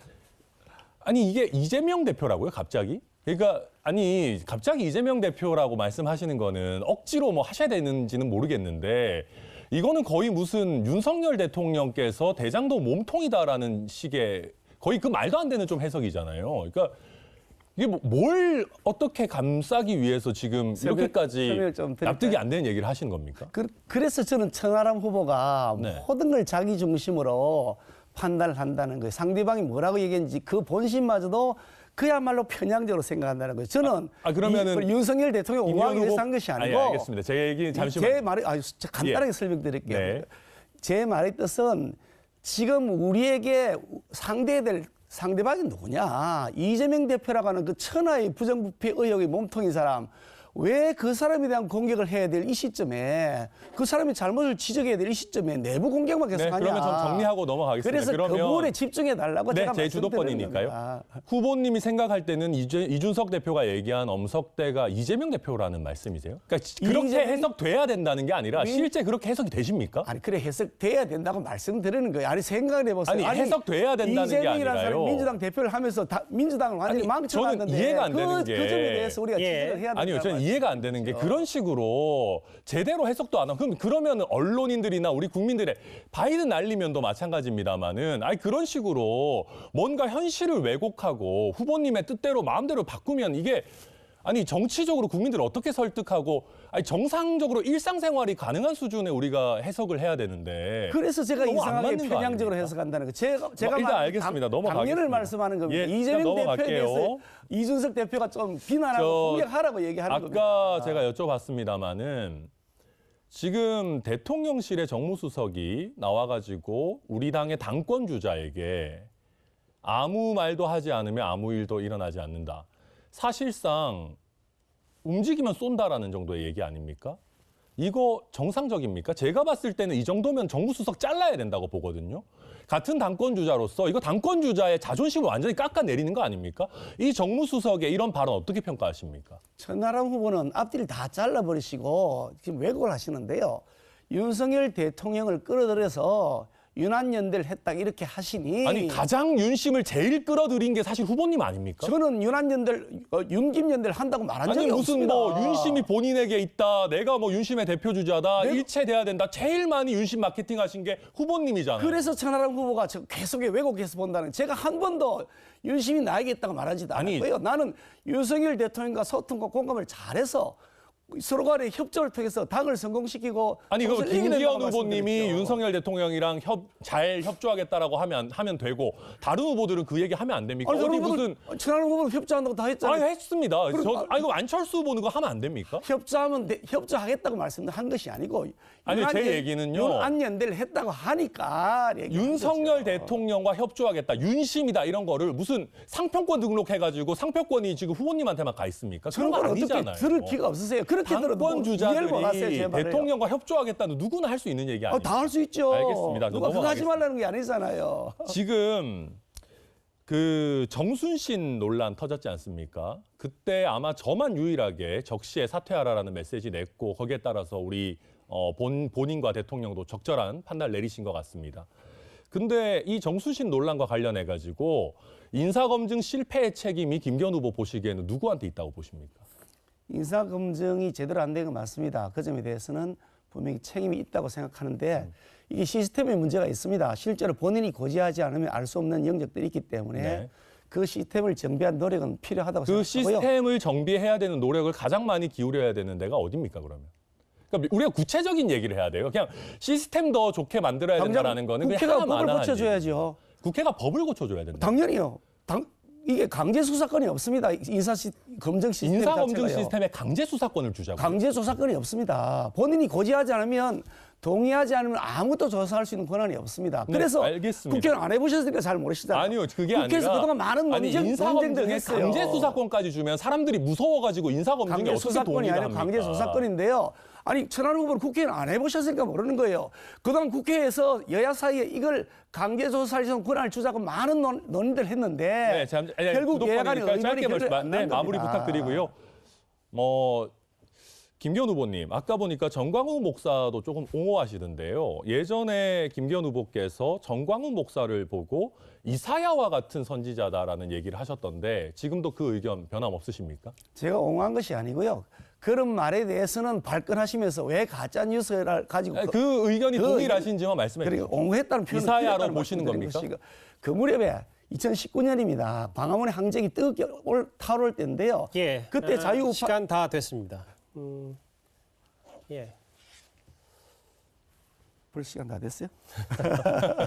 Speaker 5: 아니 이게 이재명 대표라고요, 갑자기? 그러니까 아니 갑자기 이재명 대표라고 말씀하시는 거는 억지로 뭐 하셔야 되는지는 모르겠는데 이거는 거의 무슨 윤석열 대통령께서 대장동 몸통이다라는 식의 거의 그 말도 안 되는 좀 해석이잖아요. 그러니까 이게 뭘 어떻게 감싸기 위해서 지금 이렇게까지
Speaker 3: 설명을 좀 드릴까요?
Speaker 5: 납득이 안 되는 얘기를 하신 겁니까?
Speaker 3: 그래서 저는 천하람 후보가
Speaker 5: 네.
Speaker 3: 모든 걸 자기 중심으로 판단을 한다는 거예요. 상대방이 뭐라고 얘기했는지 그 본심마저도 그야말로 편향적으로 생각한다는 거예요. 저는
Speaker 5: 그러면은
Speaker 3: 윤석열 대통령
Speaker 5: 김기현
Speaker 3: 오하기 위해서
Speaker 5: 후보-
Speaker 3: 한 것이 아니고
Speaker 5: 아니, 알겠습니다. 제 얘기 잠시만요.
Speaker 3: 제 말이 간단하게
Speaker 5: 예.
Speaker 3: 설명드릴게요.
Speaker 5: 네.
Speaker 3: 제 말의 뜻은 지금 우리에게 상대될 상대방이 누구냐? 이재명 대표라고 하는 그 천하의 부정부패 의혹의 몸통인 사람. 왜 그 사람에 대한 공격을 해야 될 이 시점에 그 사람의 잘못을 지적해야 될 이 시점에 내부 공격만
Speaker 5: 네,
Speaker 3: 계속하냐?
Speaker 5: 그러면 전 정리하고 넘어가겠습니다.
Speaker 3: 그래서 그
Speaker 5: 그러면
Speaker 3: 부분에 집중해 달라고
Speaker 5: 네,
Speaker 3: 제가
Speaker 5: 제
Speaker 3: 말씀드리는
Speaker 5: 주도권이니까요.
Speaker 3: 겁니다.
Speaker 5: 후보님이 생각할 때는 이준석 대표가 얘기한 엄석대가 이재명 대표라는 말씀이세요? 그러니까 그렇게
Speaker 3: 이재명-
Speaker 5: 해석돼야 된다는 게 아니라
Speaker 3: 민-
Speaker 5: 실제 그렇게 해석이 되십니까?
Speaker 3: 아니 그래 해석돼야 된다고 말씀드리는 거예요. 아니 생각을 해보세요.
Speaker 5: 아니, 해석돼야 된다는 게
Speaker 3: 이재명이라는
Speaker 5: 아니라요.
Speaker 3: 사람이 민주당 대표를 하면서 민주당을 완전히
Speaker 5: 아니,
Speaker 3: 망쳐놨는데
Speaker 5: 저는 이해가 안 되는 게-
Speaker 3: 그 점에 대해서 우리가
Speaker 1: 예.
Speaker 3: 지적을 해야 된다.
Speaker 5: 아니요, 저는 이해가 안 되는 게 그런 식으로 제대로 해석도 안 하고 그러면 언론인들이나 우리 국민들의 바이든 날리면도 마찬가지입니다만은 아니 그런 식으로 뭔가 현실을 왜곡하고 후보님의 뜻대로 마음대로 바꾸면 이게 아니 정치적으로 국민들을 어떻게 설득하고 아니 정상적으로 일상생활이 가능한 수준의 우리가 해석을 해야 되는데
Speaker 3: 그래서 제가
Speaker 5: 너무 안
Speaker 3: 이상하게
Speaker 5: 맞는 거
Speaker 3: 편향적으로
Speaker 5: 아닙니까?
Speaker 3: 해석한다는 거. 제가
Speaker 5: 일단 알겠습니다. 넘어가겠습니다.
Speaker 3: 당연을 말씀하는 겁니다.
Speaker 5: 예, 일단
Speaker 3: 이재명 대표에
Speaker 5: 넘어갈게요.
Speaker 3: 대해서 이준석 대표가 좀 비난하고
Speaker 5: 저
Speaker 3: 공격하라고 얘기하는 겁니다.
Speaker 5: 아까 제가 여쭤봤습니다마는 지금 대통령실의 정무수석이 나와가지고 우리 당의 당권 주자에게 아무 말도 하지 않으면 아무 일도 일어나지 않는다. 사실상 움직이면 쏜다라는 정도의 얘기 아닙니까? 이거 정상적입니까? 제가 봤을 때는 이 정도면 정무수석 잘라야 된다고 보거든요. 같은 당권 주자로서 이거 당권 주자의 자존심을 완전히 깎아내리는 거 아닙니까? 이 정무수석의 이런 발언 어떻게 평가하십니까?
Speaker 3: 천하람 후보는 앞뒤를 다 잘라버리시고 지금 왜곡을 하시는데요. 윤석열 대통령을 끌어들여서 윤한연대를 했다 이렇게 하시니
Speaker 5: 아니 가장 윤심을 제일 끌어들인 게 사실 후보님 아닙니까?
Speaker 3: 저는 윤한연대를 윤김연대를 한다고 말한 적이
Speaker 5: 아니 무슨
Speaker 3: 없습니다.
Speaker 5: 뭐 윤심이 본인에게 있다. 내가 뭐 윤심의 대표 주자다.
Speaker 3: 내가-
Speaker 5: 일체돼야 된다. 제일 많이 윤심 마케팅 하신 게 후보님이잖아요.
Speaker 3: 그래서 천하람 후보가 저 계속 왜곡해서 본다는 제가 한 번도 윤심이 나에게 있다고 말하지도
Speaker 5: 아니,
Speaker 3: 않았고요. 나는 윤석열 대통령과 소통과 공감을 잘해서 서로 간의 협조를 통해서 당을 성공시키고
Speaker 5: 아니 그
Speaker 3: 그것을 이겨낸다고
Speaker 5: 김기현 후보님이
Speaker 3: 말씀드렸죠.
Speaker 5: 윤석열 대통령이랑 잘 협조하겠다라고 하면 되고 다른 후보들은 그 얘기 하면 안 됩니까?
Speaker 3: 아니,
Speaker 5: 어디
Speaker 3: 저는
Speaker 5: 무슨
Speaker 3: 천하람 후보는 협조한다고 다 했잖아요.
Speaker 5: 아니 했습니다.
Speaker 3: 그럼-
Speaker 5: 이거 안철수 후보는 그거 하면 안 됩니까?
Speaker 3: 협조하겠다고 말씀한 것이 아니고
Speaker 5: 아니, 제
Speaker 3: 윤한연-
Speaker 5: 얘기는요.
Speaker 3: 윤한연대를 했다고 하니까 얘기한
Speaker 5: 윤석열
Speaker 3: 거죠.
Speaker 5: 대통령과 협조하겠다, 윤심이다 이런 거를 무슨 상표권 등록해가지고 상표권이 지금 후보님한테만 가 있습니까? 그런
Speaker 3: 저런
Speaker 5: 거
Speaker 3: 걸 어떻게
Speaker 5: 아니잖아요.
Speaker 3: 들을 기가 없으세요. 그렇게 들어도
Speaker 5: 당권
Speaker 3: 이해를 못 하세요. 제
Speaker 5: 주자들이
Speaker 3: 말을요.
Speaker 5: 대통령과 협조하겠다는 누구나 할 수 있는 얘기 아니에요?
Speaker 3: 다 할 수 있죠.
Speaker 5: 알겠습니다.
Speaker 3: 누가 그거 하지
Speaker 5: 넘어가겠습니다.
Speaker 3: 말라는 게 아니잖아요.
Speaker 5: 지금 그 정순신 논란 터졌지 않습니까? 그때 아마 저만 유일하게 적시에 사퇴하라라는 메시지 냈고 거기에 따라서 우리 본인과 대통령도 적절한 판단을 내리신 것 같습니다. 근데 이 정순신 논란과 관련해 가지고 인사검증 실패의 책임이 김기현 후보 보시기에는 누구한테 있다고 보십니까?
Speaker 3: 인사검증이 제대로 안 된 건 맞습니다. 그 점에 대해서는 분명히 책임이 있다고 생각하는데 이게 시스템에 문제가 있습니다. 실제로 본인이 고지하지 않으면 알 수 없는 영역들이 있기 때문에
Speaker 5: 네.
Speaker 3: 그 시스템을 정비한 노력은 필요하다고
Speaker 5: 그
Speaker 3: 생각하고요.
Speaker 5: 시스템을 정비해야 되는 노력을 가장 많이 기울여야 되는 데가 어딥니까 그러면? 그러니까 우리가 구체적인 얘기를 해야 돼요. 그냥 시스템 더 좋게 만들어야 된다라는 거는 그냥
Speaker 3: 국회가
Speaker 5: 하나만
Speaker 3: 법을
Speaker 5: 하는
Speaker 3: 고쳐줘야죠.
Speaker 5: 얘기. 국회가 법을 고쳐줘야 된다.
Speaker 3: 당연히요. 이게 강제 수사권이 없습니다. 검증 시스템
Speaker 5: 인사검증
Speaker 3: 자체가요.
Speaker 5: 시스템에 강제 수사권을 주자고.
Speaker 3: 강제 조사권이 없습니다. 본인이 고지하지 않으면 동의하지 않으면 아무도 조사할 수 있는 권한이 없습니다.
Speaker 5: 네,
Speaker 3: 그래서
Speaker 5: 알겠습니다.
Speaker 3: 국회는 안 해보셨으니까 잘 모르시잖아요.
Speaker 5: 아니요, 그게
Speaker 3: 국회에서
Speaker 5: 아니라
Speaker 3: 그동안 많은 논쟁들
Speaker 5: 인사검증에
Speaker 3: 했어요.
Speaker 5: 강제 수사권까지 주면 사람들이 무서워가지고 인사검증이
Speaker 3: 강제
Speaker 5: 어떻게
Speaker 3: 수사권이
Speaker 5: 동의를
Speaker 3: 아니라
Speaker 5: 합니까?
Speaker 3: 강제 조사권인데요. 아니 천안 후보는 국회의원 안 해보셨으니까 모르는 거예요. 그동안 국회에서 여야 사이에 이걸 강제조사에서 권한을 주자고 많은 논의를 했는데
Speaker 5: 네,
Speaker 3: 결국 여야 간의 의논이
Speaker 5: 짧게
Speaker 3: 결을 안 난
Speaker 5: 마무리
Speaker 3: 겁니다.
Speaker 5: 부탁드리고요. 김기현 후보님, 아까 보니까 정광훈 목사도 조금 옹호하시던데요. 예전에 김기현 후보께서 정광훈 목사를 보고 이사야와 같은 선지자다라는 얘기를 하셨던데 지금도 그 의견 변함 없으십니까?
Speaker 3: 제가 옹호한 것이 아니고요. 그런 말에 대해서는 발끈하시면서 왜 가짜 뉴스를 가지고
Speaker 5: 그 의견이 동일하신지만 말씀해
Speaker 3: 그리고
Speaker 5: 주세요.
Speaker 3: 옹호했다는 표현을
Speaker 5: 이사야로
Speaker 3: 틀렸다는
Speaker 5: 보시는
Speaker 3: 말씀드린
Speaker 5: 겁니까?
Speaker 3: 것이고, 그 무렵에 2019년입니다. 광화문의 항쟁이 뜨겁게 타오를 때인데요.
Speaker 1: 예.
Speaker 3: 그때 자유우파
Speaker 1: 시간 다 됐습니다. 예.
Speaker 3: 벌써 시간 다 됐어요?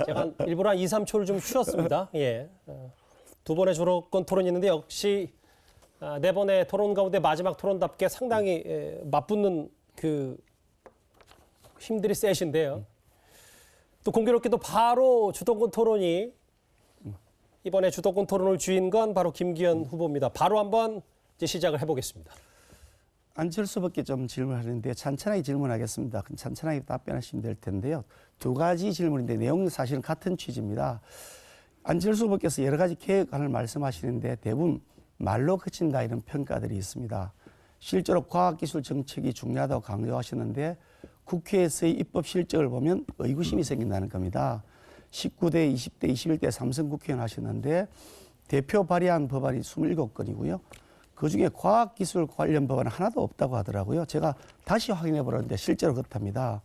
Speaker 1: 제가 일부러 한 2, 3초를 좀 쉬었습니다. 예. 두 번의 주도권 토론이 있는데 역시 네 번의 토론 가운데 마지막 토론답게 상당히 맞붙는 그 힘들이 세신데요. 또 공교롭게도 바로 주도권 토론이 이번에 주도권 토론을 주인 건 바로 김기현 후보입니다. 바로 한번 이제 시작을 해보겠습니다.
Speaker 3: 안철수 후보께 좀 질문하는데 찬찬하게 질문하겠습니다. 그럼 찬찬하게 답변하시면 될 텐데요. 두 가지 질문인데 내용은 사실은 같은 취지입니다. 안철수 후보께서 여러 가지 계획안을 말씀하시는데 대부분 말로 그친다 이런 평가들이 있습니다. 실제로 과학기술 정책이 중요하다고 강조하셨는데 국회에서의 입법 실적을 보면 의구심이 생긴다는 겁니다. 19대, 20대, 21대 삼선 국회의원 하셨는데 대표 발의한 법안이 27건이고요. 그중에 과학기술 관련 법안은 하나도 없다고 하더라고요. 제가 다시 확인해 보는데 실제로 그렇답니다.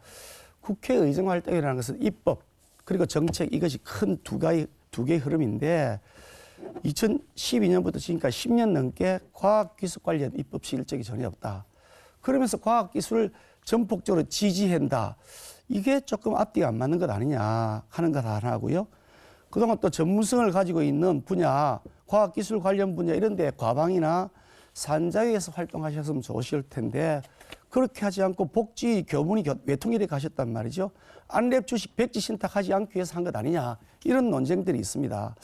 Speaker 3: 국회 의정활동이라는 것은 입법 그리고 정책 이것이 큰 두 개의 흐름인데 2012년부터 지금까지 10년 넘게 과학기술 관련 입법 실적이 전혀 없다. 그러면서 과학기술을 전폭적으로 지지한다. 이게 조금 앞뒤가 안 맞는 것 아니냐 하는 것 하나고요. 그동안 또 전문성을 가지고 있는 분야, 과학기술 관련 분야 이런 데 과방이나 산자위에서 활동하셨으면 좋으실 텐데 그렇게 하지 않고 복지 교문이 외통일에 가셨단 말이죠. 안랩 주식 백지 신탁하지 않기 위해서 한 것 아니냐 이런 논쟁들이 있습니다.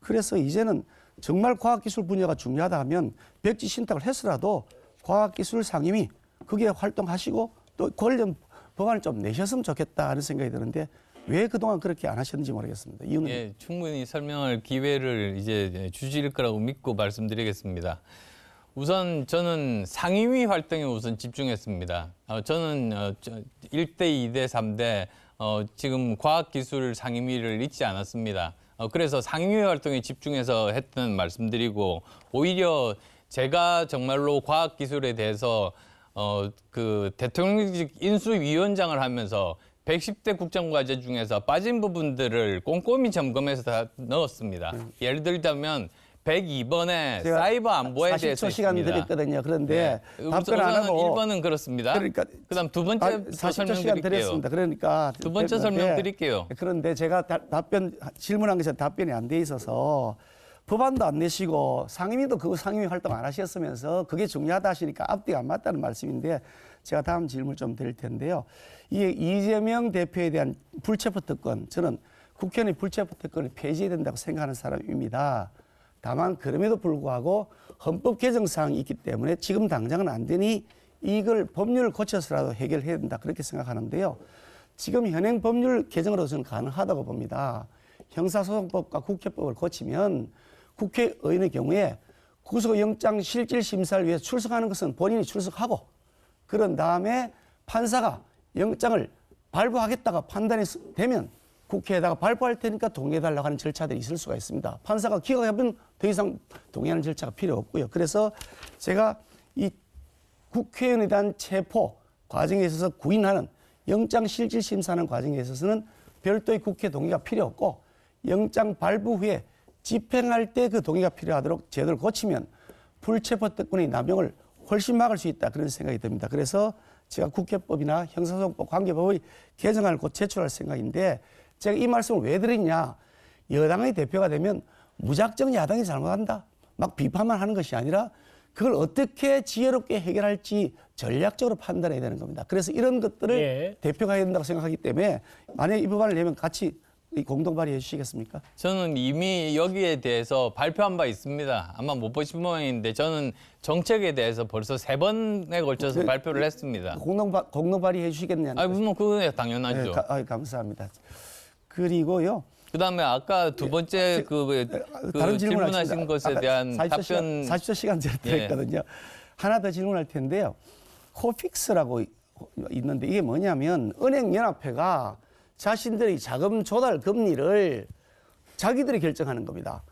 Speaker 3: 그래서 이제는 정말 과학기술 분야가 중요하다 하면 백지 신탁을 해서라도 과학기술 상임위 그게 활동하시고 또 관련 법안을 좀 내셨으면 좋겠다 하는 생각이 드는데 왜 그동안 그렇게 안 하셨는지 모르겠습니다. 이유는
Speaker 4: 예, 충분히 설명할 기회를 이제 주실 거라고 믿고 말씀드리겠습니다. 우선 저는 상임위 활동에 우선 집중했습니다. 저는 1대, 2대, 3대 지금 과학기술 상임위를 잊지 않았습니다. 그래서 상임위 활동에 집중해서 했던 말씀드리고 오히려 제가 정말로 과학기술에 대해서 그 대통령직 인수위원장을 하면서 110대 국정과제 중에서 빠진 부분들을 꼼꼼히 점검해서 다 넣었습니다. 예를 들자면 102번에 사이버 안보에 대해서
Speaker 3: 40초 시간
Speaker 4: 있습니다.
Speaker 3: 드렸거든요. 그런데
Speaker 4: 네.
Speaker 3: 답변 안
Speaker 4: 우선은
Speaker 3: 하고
Speaker 4: 1번은 그렇습니다.
Speaker 3: 그러니까
Speaker 4: 그다음 두 번째
Speaker 3: 40초 시간
Speaker 4: 설명드릴게요.
Speaker 3: 드렸습니다. 그러니까
Speaker 4: 두 번째 설명드릴게요.
Speaker 3: 그런데 제가 질문한 것에 답변이 안 돼 있어서 법안도 안 내시고 상임위도 그 상임위 활동 안 하셨으면서 그게 중요하다 하시니까 앞뒤가 안 맞다는 말씀인데 제가 다음 질문 좀 드릴 텐데요. 이게 이재명 대표에 대한 불체포 특권, 저는 국회의원의 불체포 특권을 폐지해야 된다고 생각하는 사람입니다. 다만 그럼에도 불구하고 헌법 개정 사항이 있기 때문에 지금 당장은 안 되니 이걸 법률을 고쳐서라도 해결해야 된다 그렇게 생각하는데요. 지금 현행 법률 개정으로 저는 가능하다고 봅니다. 형사소송법과 국회법을 고치면 국회의원의 경우에 구속영장 실질심사를 위해 출석하는 것은 본인이 출석하고 그런 다음에 판사가 영장을 발부하겠다가 판단이 되면 국회에다가 발부할 테니까 동의해달라고 하는 절차들이 있을 수가 있습니다. 판사가 기각하면 더 이상 동의하는 절차가 필요 없고요. 그래서 제가 이 국회의원에 대한 체포 과정에 있어서 구인하는 영장 실질심사하는 과정에 있어서는 별도의 국회 동의가 필요 없고 영장 발부 후에 집행할 때 그 동의가 필요하도록 제도를 고치면 불체포 특권의 남용을 훨씬 막을 수 있다 그런 생각이 듭니다. 그래서 제가 국회법이나 형사소송법 관계법의 개정안을 곧 제출할 생각인데 제가 이 말씀을 왜 드리냐. 여당의 대표가 되면 무작정 야당이 잘못한다. 막 비판만 하는 것이 아니라 그걸 어떻게 지혜롭게 해결할지 전략적으로 판단해야 되는 겁니다. 그래서 이런 것들을
Speaker 1: 예.
Speaker 3: 대표가 해야 된다고 생각하기 때문에 만약에 이 법안을 내면 같이 공동 발의해 주시겠습니까?
Speaker 4: 저는 이미 여기에 대해서 발표한 바 있습니다. 아마 못 보신 모양인데 저는 정책에 대해서 벌써 3번에 걸쳐서
Speaker 3: 네,
Speaker 4: 발표를 했습니다.
Speaker 3: 공동 발의해 주시겠냐는
Speaker 4: 아니, 뭐 그건 당연하죠.
Speaker 3: 감사합니다. 그리고요.
Speaker 4: 그다음에 아까 두 번째 그
Speaker 3: 다른
Speaker 4: 질문하신 것에 대한 답변
Speaker 3: 40초 시간 제가 드렸거든요. 하나 더 질문할 텐데요. 코픽스라고 있는데 이게 뭐냐면 은행연합회가 자신들의 자금 조달 금리를 자기들이 결정하는 겁니다.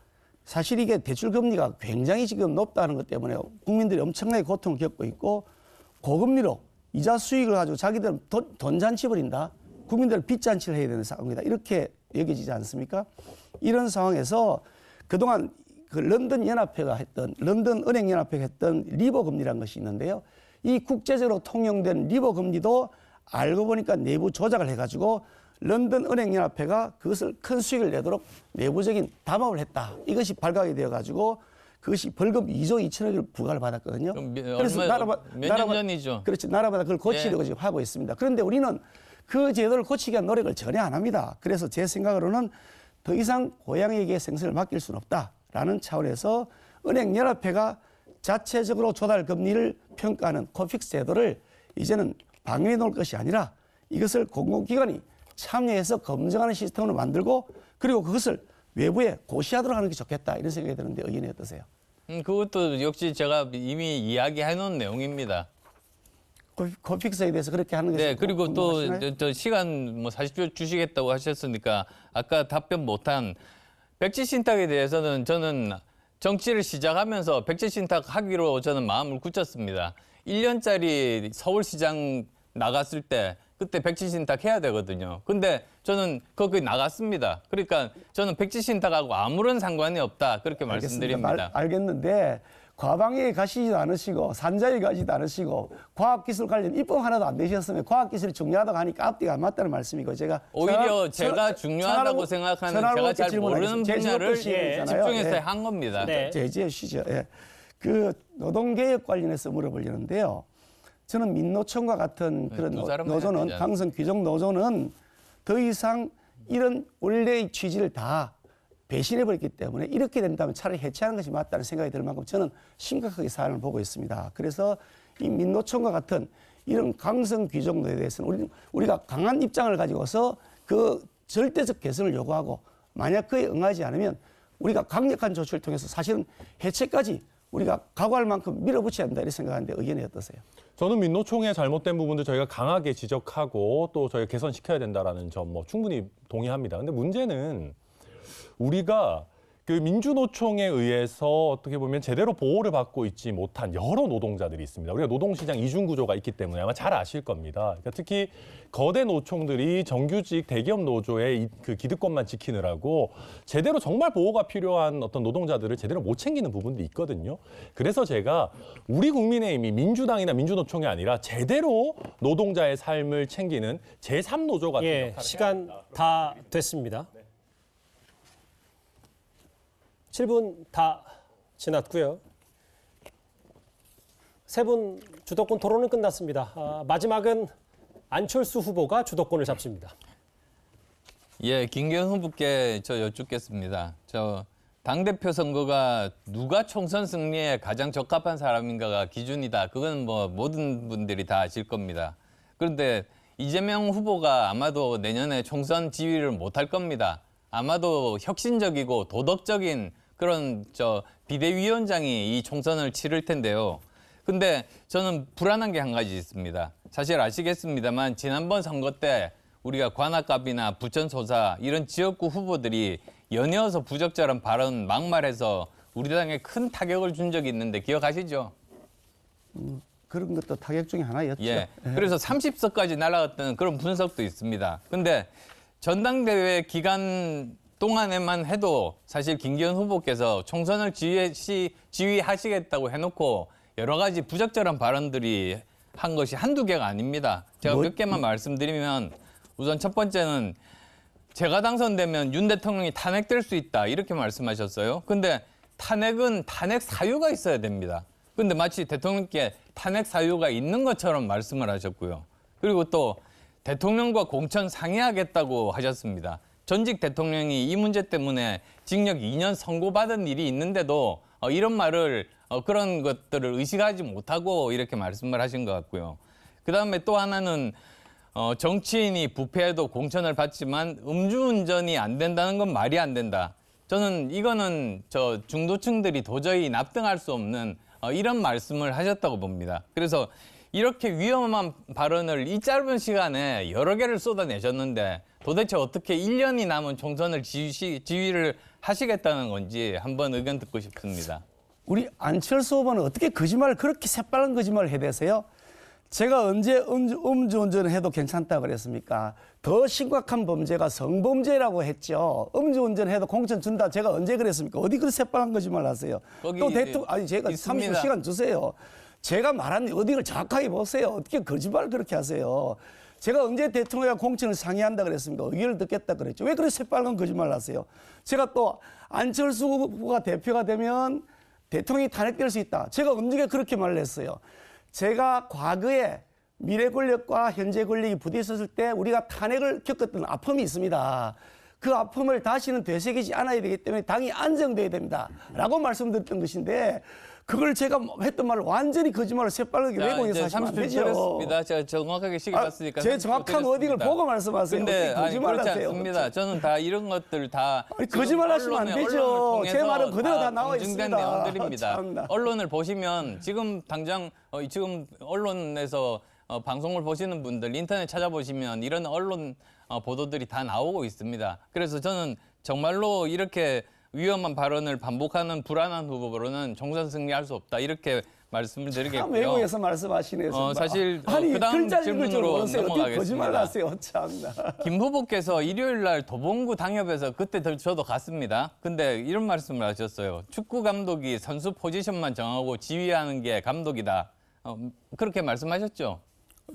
Speaker 3: 사실 이게 대출 금리가 굉장히 지금 높다는 것 때문에 국민들이 엄청나게 고통을 겪고 있고 고금리로 이자 수익을 가지고 자기들은 돈 잔치 벌인다. 국민들은 빚 잔치를 해야 되는 상황이다. 이렇게 여겨지지 않습니까? 이런 상황에서 그동안 그 런던 은행 연합회가 했던 리버 금리라는 것이 있는데요. 이 국제적으로 통용된 리버 금리도 알고 보니까 내부 조작을 해가지고 런던 은행 연합회가 그것을 큰 수익을 내도록 내부적인 담합을 했다. 이것이 발각이 되어가지고 그것이 벌금 2조 2천억을 부과를 받았거든요.
Speaker 4: 그래서 몇 년 전이죠.
Speaker 3: 그렇지. 나라마다 그걸 고치려고 지금 하고 있습니다. 그런데 우리는 그 제도를 고치기 위한 노력을 전혀 안 합니다. 그래서 제 생각으로는 더 이상 고양이에게 생선을 맡길 수는 없다라는 차원에서 은행연합회가 자체적으로 조달 금리를 평가하는 코픽스 제도를 이제는 방해해 놓을 것이 아니라 이것을 공공기관이 참여해서 검증하는 시스템으로 만들고 그리고 그것을 외부에 고시하도록 하는 게 좋겠다 이런 생각이 드는데 의견이 어떠세요?
Speaker 4: 그것도 역시 제가 이미 이야기해 놓은 내용입니다.
Speaker 3: 코픽스에 대해서 그렇게 하는 게
Speaker 4: 네, 그리고 또
Speaker 3: 궁금하시나요?
Speaker 4: 저 시간 뭐 40초 주시겠다고 하셨으니까 아까 답변 못한 백지 신탁에 대해서는 저는 정치를 시작하면서 백지 신탁 하기로 저는 마음을 굳혔습니다. 1년짜리 서울시장 나갔을 때 그때 백지 신탁 해야 되거든요. 근데 저는 거기 나갔습니다. 그러니까 저는 백지 신탁하고 아무런 상관이 없다. 그렇게 말씀드립니다.
Speaker 3: 알겠는데 과방위에 가시지도 않으시고 산자에 가지도 않으시고 과학기술 관련 입법 하나도 안 되셨으면 과학기술이 중요하다고 하니까 앞뒤가 안 맞다는 말씀이고 제가
Speaker 4: 오히려 제가 중요하다고 생각하는 제가 잘 모르는 분야를 집중해서 한 겁니다.
Speaker 1: 네.
Speaker 3: 제지해 주시죠. 예. 그 노동개혁 관련해서 물어보려는데요. 저는 민노총과 같은 그런
Speaker 4: 두 사람만
Speaker 3: 노조는
Speaker 4: 해야 되잖아요.
Speaker 3: 강성 규정 노조는 더 이상 이런 원래의 취지를 다 배신해버렸기 때문에 이렇게 된다면 차라리 해체하는 것이 맞다는 생각이 들 만큼 저는 심각하게 사안을 보고 있습니다. 그래서 이 민노총과 같은 이런 강성 규정도에 대해서는 우리가 강한 입장을 가지고서 그 절대적 개선을 요구하고 만약 그에 응하지 않으면 우리가 강력한 조치를 통해서 사실은 해체까지 우리가 각오할 만큼 밀어붙여야 한다 이렇게 생각하는데 의견이 어떠세요?
Speaker 5: 저는 민노총의 잘못된 부분들 저희가 강하게 지적하고 또 저희가 개선시켜야 된다라는 점 뭐 충분히 동의합니다. 근데 문제는 우리가 그 민주노총에 의해서 어떻게 보면 제대로 보호를 받고 있지 못한 여러 노동자들이 있습니다. 우리가 노동시장 이중구조가 있기 때문에 아마 잘 아실 겁니다. 그러니까 특히 거대 노총들이 정규직 대기업 노조의 그 기득권만 지키느라고 제대로 정말 보호가 필요한 어떤 노동자들을 제대로 못 챙기는 부분도 있거든요. 그래서 제가 우리 국민의힘이 민주당이나 민주노총이 아니라 제대로 노동자의 삶을 챙기는 제3노조 같은
Speaker 1: 예,
Speaker 5: 역할을
Speaker 1: 시간 다 됐습니다. 7분 다 지났고요. 세 분 주도권 토론은 끝났습니다. 마지막은 안철수 후보가 주도권을 잡습니다.
Speaker 4: 예, 김기현 후보께 저 여쭙겠습니다. 저 당대표 선거가 누가 총선 승리에 가장 적합한 사람인가가 기준이다. 그건 뭐 모든 분들이 다 아실 겁니다. 그런데 이재명 후보가 아마도 내년에 총선 지휘를 못할 겁니다. 아마도 혁신적이고 도덕적인 그런 비대위원장이 이 총선을 치를 텐데요. 근데 저는 불안한 게 한 가지 있습니다. 사실 아시겠습니다만 지난번 선거 때 우리가 관악갑이나 부천소사 이런 지역구 후보들이 연이어서 부적절한 발언 막말해서 우리 당에 큰 타격을 준 적이 있는데 기억하시죠?
Speaker 3: 그런 것도 타격 중에 하나였죠.
Speaker 4: 예. 그래서 30석까지 날아갔던 그런 분석도 있습니다. 근데 전당대회 기간 동안에만 해도 사실 김기현 후보께서 총선을 지휘하시겠다고 해놓고 여러 가지 부적절한 발언들이 한 것이 한두 개가 아닙니다. 제가 몇 개만 말씀드리면 우선 첫 번째는 제가 당선되면 윤 대통령이 탄핵될 수 있다 이렇게 말씀하셨어요. 근데 탄핵은 탄핵 사유가 있어야 됩니다. 근데 마치 대통령께 탄핵 사유가 있는 것처럼 말씀을 하셨고요. 그리고 또 대통령과 공천 상의하겠다고 하셨습니다. 전직 대통령이 이 문제 때문에 징역 2년 선고받은 일이 있는데도 이런 말을 그런 것들을 의식하지 못하고 이렇게 말씀을 하신 것 같고요. 그다음에 또 하나는 정치인이 부패해도 공천을 받지만 음주운전이 안 된다는 건 말이 안 된다. 저는 이거는 저 중도층들이 도저히 납득할 수 없는 이런 말씀을 하셨다고 봅니다. 그래서 이렇게 위험한 발언을 이 짧은 시간에 여러 개를 쏟아내셨는데 도대체 어떻게 1년이 남은 총선을 지휘를 하시겠다는 건지 한번 의견 듣고 싶습니다.
Speaker 3: 우리 안철수 후보는 어떻게 거짓말을 그렇게 새빨간 거짓말을 해대세요? 제가 언제 음주운전을 해도 괜찮다고 그랬습니까? 더 심각한 범죄가 성범죄라고 했죠. 음주운전해도 공천 준다. 제가 언제 그랬습니까? 어디 그런 새빨간 거짓말 하세요? 또 대통령 아니 제가
Speaker 4: 있습니다.
Speaker 3: 30시간 주세요. 제가 말한 어디를 정확하게 보세요. 어떻게 거짓말을 그렇게 하세요? 제가 언제 대통령과 공천을 상의한다 그랬습니까? 의견을 듣겠다 그랬죠. 왜 그렇게 새빨간 거짓말을 하세요? 제가 또 안철수 후보가 대표가 되면 대통령이 탄핵될 수 있다. 제가 언제 그렇게 말을 했어요. 제가 과거에 미래 권력과 현재 권력이 부딪혔을 때 우리가 탄핵을 겪었던 아픔이 있습니다. 그 아픔을 다시는 되새기지 않아야 되기 때문에 당이 안정돼야 됩니다. 라고 말씀드렸던 것인데 그걸 제가 했던 말을 완전히 거짓말을 새빨갛게 왜곡해서 하시면 안 되죠.
Speaker 4: 드렸습니다. 제가 정확하게 시기 봤으니까.
Speaker 3: 제 정확한 워딩을 보고 말씀하세요.
Speaker 4: 근데
Speaker 3: 거짓말
Speaker 4: 그렇지
Speaker 3: 하세요.
Speaker 4: 않습니다. 저는 다 이런 것들 다
Speaker 3: 거짓말 하시면 안 되죠. 제 말은 그대로 다 나와
Speaker 4: 검증된
Speaker 3: 있습니다.
Speaker 4: 내용들입니다.
Speaker 3: 참나.
Speaker 4: 언론을 보시면 지금 당장 지금 언론에서 방송을 보시는 분들 인터넷 찾아보시면 이런 언론 보도들이 다 나오고 있습니다. 그래서 저는 정말로 이렇게 위험한 발언을 반복하는 불안한 후보로는 총선 승리할 수 없다. 이렇게 말씀을 드리겠고요.
Speaker 3: 외국에서 말씀하시네요.
Speaker 4: 사실
Speaker 3: 아니
Speaker 4: 그다음
Speaker 3: 글자 읽을 줄
Speaker 4: 질문으로
Speaker 3: 모르세요. 어떻게 거짓말
Speaker 4: 넘어가겠습니다.
Speaker 3: 하세요. 참나.
Speaker 4: 김 후보께서 일요일 날 도봉구 당협에서 그때 저도 갔습니다. 근데 이런 말씀을 하셨어요. 축구 감독이 선수 포지션만 정하고 지휘하는 게 감독이다. 그렇게 말씀하셨죠?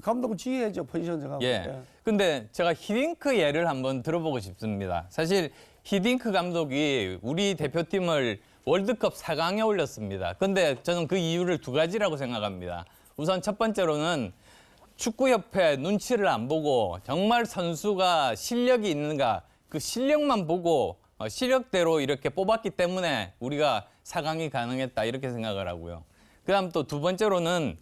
Speaker 3: 감독은 지휘해야죠. 포지션 정하고.
Speaker 4: 예. 근데 제가 히딩크 예를 한번 들어보고 싶습니다. 사실 히딩크 감독이 우리 대표팀을 월드컵 4강에 올렸습니다. 근데 저는 그 이유를 두 가지라고 생각합니다. 우선 첫 번째로는 축구협회 눈치를 안 보고 정말 선수가 실력이 있는가 그 실력만 보고 실력대로 이렇게 뽑았기 때문에 우리가 4강이 가능했다 이렇게 생각을 하고요. 그다음 또 두 번째로는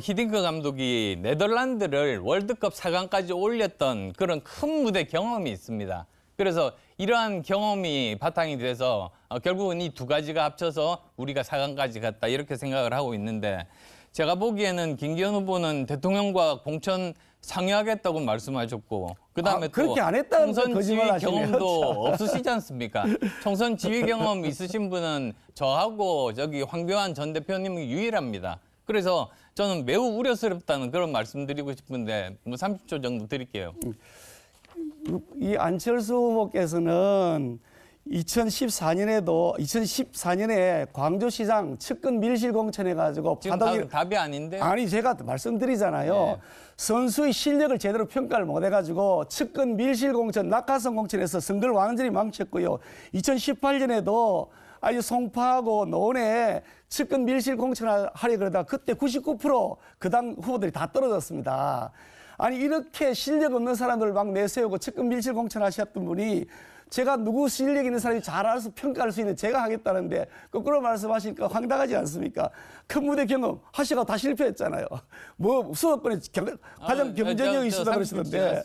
Speaker 4: 히딩크 감독이 네덜란드를 월드컵 4강까지 올렸던 그런 큰 무대 경험이 있습니다. 그래서 이러한 경험이 바탕이 돼서 결국은 이 두 가지가 합쳐서 우리가 4강까지 갔다 이렇게 생각을 하고 있는데 제가 보기에는 김기현 후보는 대통령과 공천 상의하겠다고 말씀하셨고 그다음에 또
Speaker 3: 그렇게 안 했다는
Speaker 4: 총선 지휘
Speaker 3: 거짓말 하시네요.
Speaker 4: 경험도 없으시지 않습니까? 총선 지휘 경험 있으신 분은 저하고 저기 황교안 전 대표님이 유일합니다. 그래서 저는 매우 우려스럽다는 그런 말씀드리고 싶은데 뭐 30초 정도 드릴게요.
Speaker 3: 이 안철수 후보께서는 2014년에 광주시장 측근 밀실 공천해가지고
Speaker 4: 지금 답이 아닌데요.
Speaker 3: 아니 제가 말씀드리잖아요.
Speaker 4: 네.
Speaker 3: 선수의 실력을 제대로 평가를 못해가지고 측근 밀실 공천, 낙하산 공천에서 선거를 완전히 망쳤고요. 2018년에도 아주 송파하고 노원에 측근 밀실 공천하려 그러다 그때 99% 그 당 후보들이 다 떨어졌습니다. 아니 이렇게 실력 없는 사람들을 막 내세우고 측근 밀실 공천하셨던 분이 제가 누구 실력 있는 사람이 잘 알아서 평가할 수 있는 제가 하겠다는데 거꾸로 말씀하시니까 황당하지 않습니까? 큰 무대 경험 하시가 다 실패했잖아요. 뭐 수도권에 가장 경쟁력이 있었다 그러시던데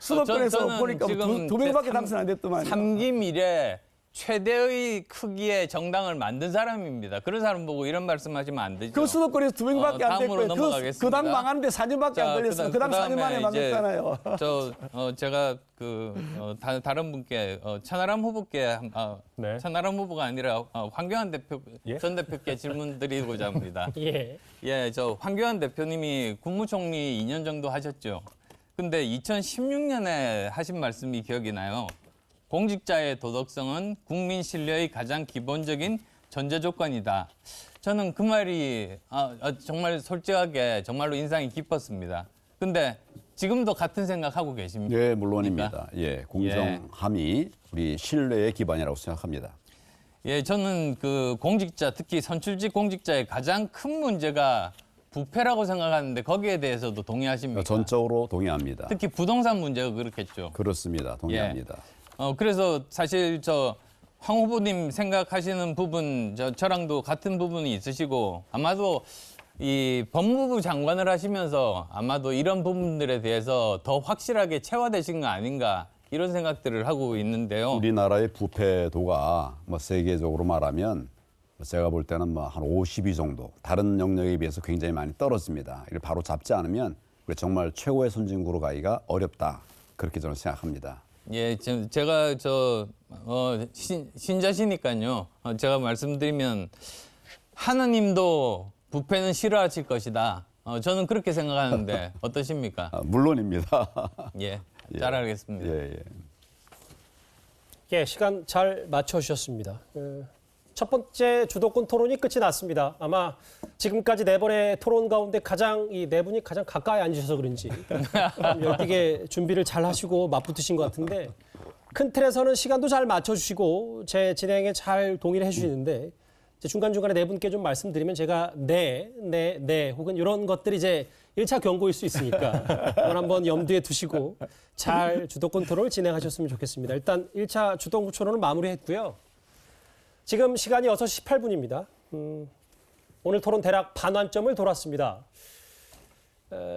Speaker 3: 수도권에서 보니까 두 명밖에 당선 안 됐더만요.
Speaker 4: 3기 이래 최대의 크기의 정당을 만든 사람입니다. 그런 사람 보고 이런 말씀하시면 안 되죠.
Speaker 3: 그 수도권에서 두 명밖에 안
Speaker 4: 다음으로
Speaker 3: 됐고요.
Speaker 4: 넘어가겠습니다.
Speaker 3: 그 당 망하는데 4년밖에 안 걸렸어요. 그 당 4년 만에 망했잖아요.
Speaker 4: 제가 다른 분께 천하람 후보께
Speaker 5: 네.
Speaker 4: 천하람 후보가 아니라 황교안 대표
Speaker 5: 예?
Speaker 4: 전 대표께 질문 드리고자 합니다.
Speaker 1: 예.
Speaker 4: 저 황교안 대표님이 국무총리 2년 정도 하셨죠. 근데 2016년에 하신 말씀이 기억이 나요. 공직자의 도덕성은 국민 신뢰의 가장 기본적인 전제 조건이다. 저는 그 말이 정말 솔직하게 정말로 인상이 깊었습니다. 근데 지금도 같은 생각하고 계십니까?
Speaker 2: 네, 물론입니다. 예, 공정함이 우리 신뢰의 기반이라고 생각합니다.
Speaker 4: 예, 저는 그 공직자, 특히 선출직 공직자의 가장 큰 문제가 부패라고 생각하는데 거기에 대해서도 동의하십니까?
Speaker 2: 전적으로 동의합니다.
Speaker 4: 특히 부동산 문제가 그렇겠죠.
Speaker 2: 그렇습니다. 동의합니다.
Speaker 4: 그래서 사실 황 후보님 생각하시는 부분 저랑도 같은 부분이 있으시고 아마도 이 법무부 장관을 하시면서 아마도 이런 부분들에 대해서 더 확실하게 체화되신 거 아닌가 이런 생각들을 하고 있는데요.
Speaker 2: 우리나라의 부패도가 뭐 세계적으로 말하면 제가 볼 때는 뭐 한 52 정도 다른 영역에 비해서 굉장히 많이 떨어집니다. 이를 바로 잡지 않으면 우리 정말 최고의 선진국으로 가기가 어렵다. 그렇게 저는 생각합니다.
Speaker 4: 예, 제가 신자시니까요. 제가 말씀드리면 하느님도 부패는 싫어하실 것이다. 저는 그렇게 생각하는데 어떠십니까?
Speaker 2: 물론입니다.
Speaker 4: 예, 잘 알겠습니다.
Speaker 2: 예.
Speaker 1: 예, 시간 잘 맞춰주셨습니다. 첫 번째 주도권 토론이 끝이 났습니다. 아마 지금까지 네 번의 토론 가운데 이 네 분이 가장 가까이 앉으셔서 그런지 열띠게 준비를 잘 하시고 맞붙으신 것 같은데 큰 틀에서는 시간도 잘 맞춰주시고 제 진행에 잘 동의를 해주시는데 이제 중간중간에 네 분께 좀 말씀드리면 제가 네 혹은 이런 것들이 이제 1차 경고일 수 있으니까 그건 한번 염두에 두시고 잘 주도권 토론을 진행하셨으면 좋겠습니다. 일단 1차 주도권 토론은 마무리했고요. 지금 시간이 6시 18분입니다. 오늘 토론 대략 반환점을 돌았습니다.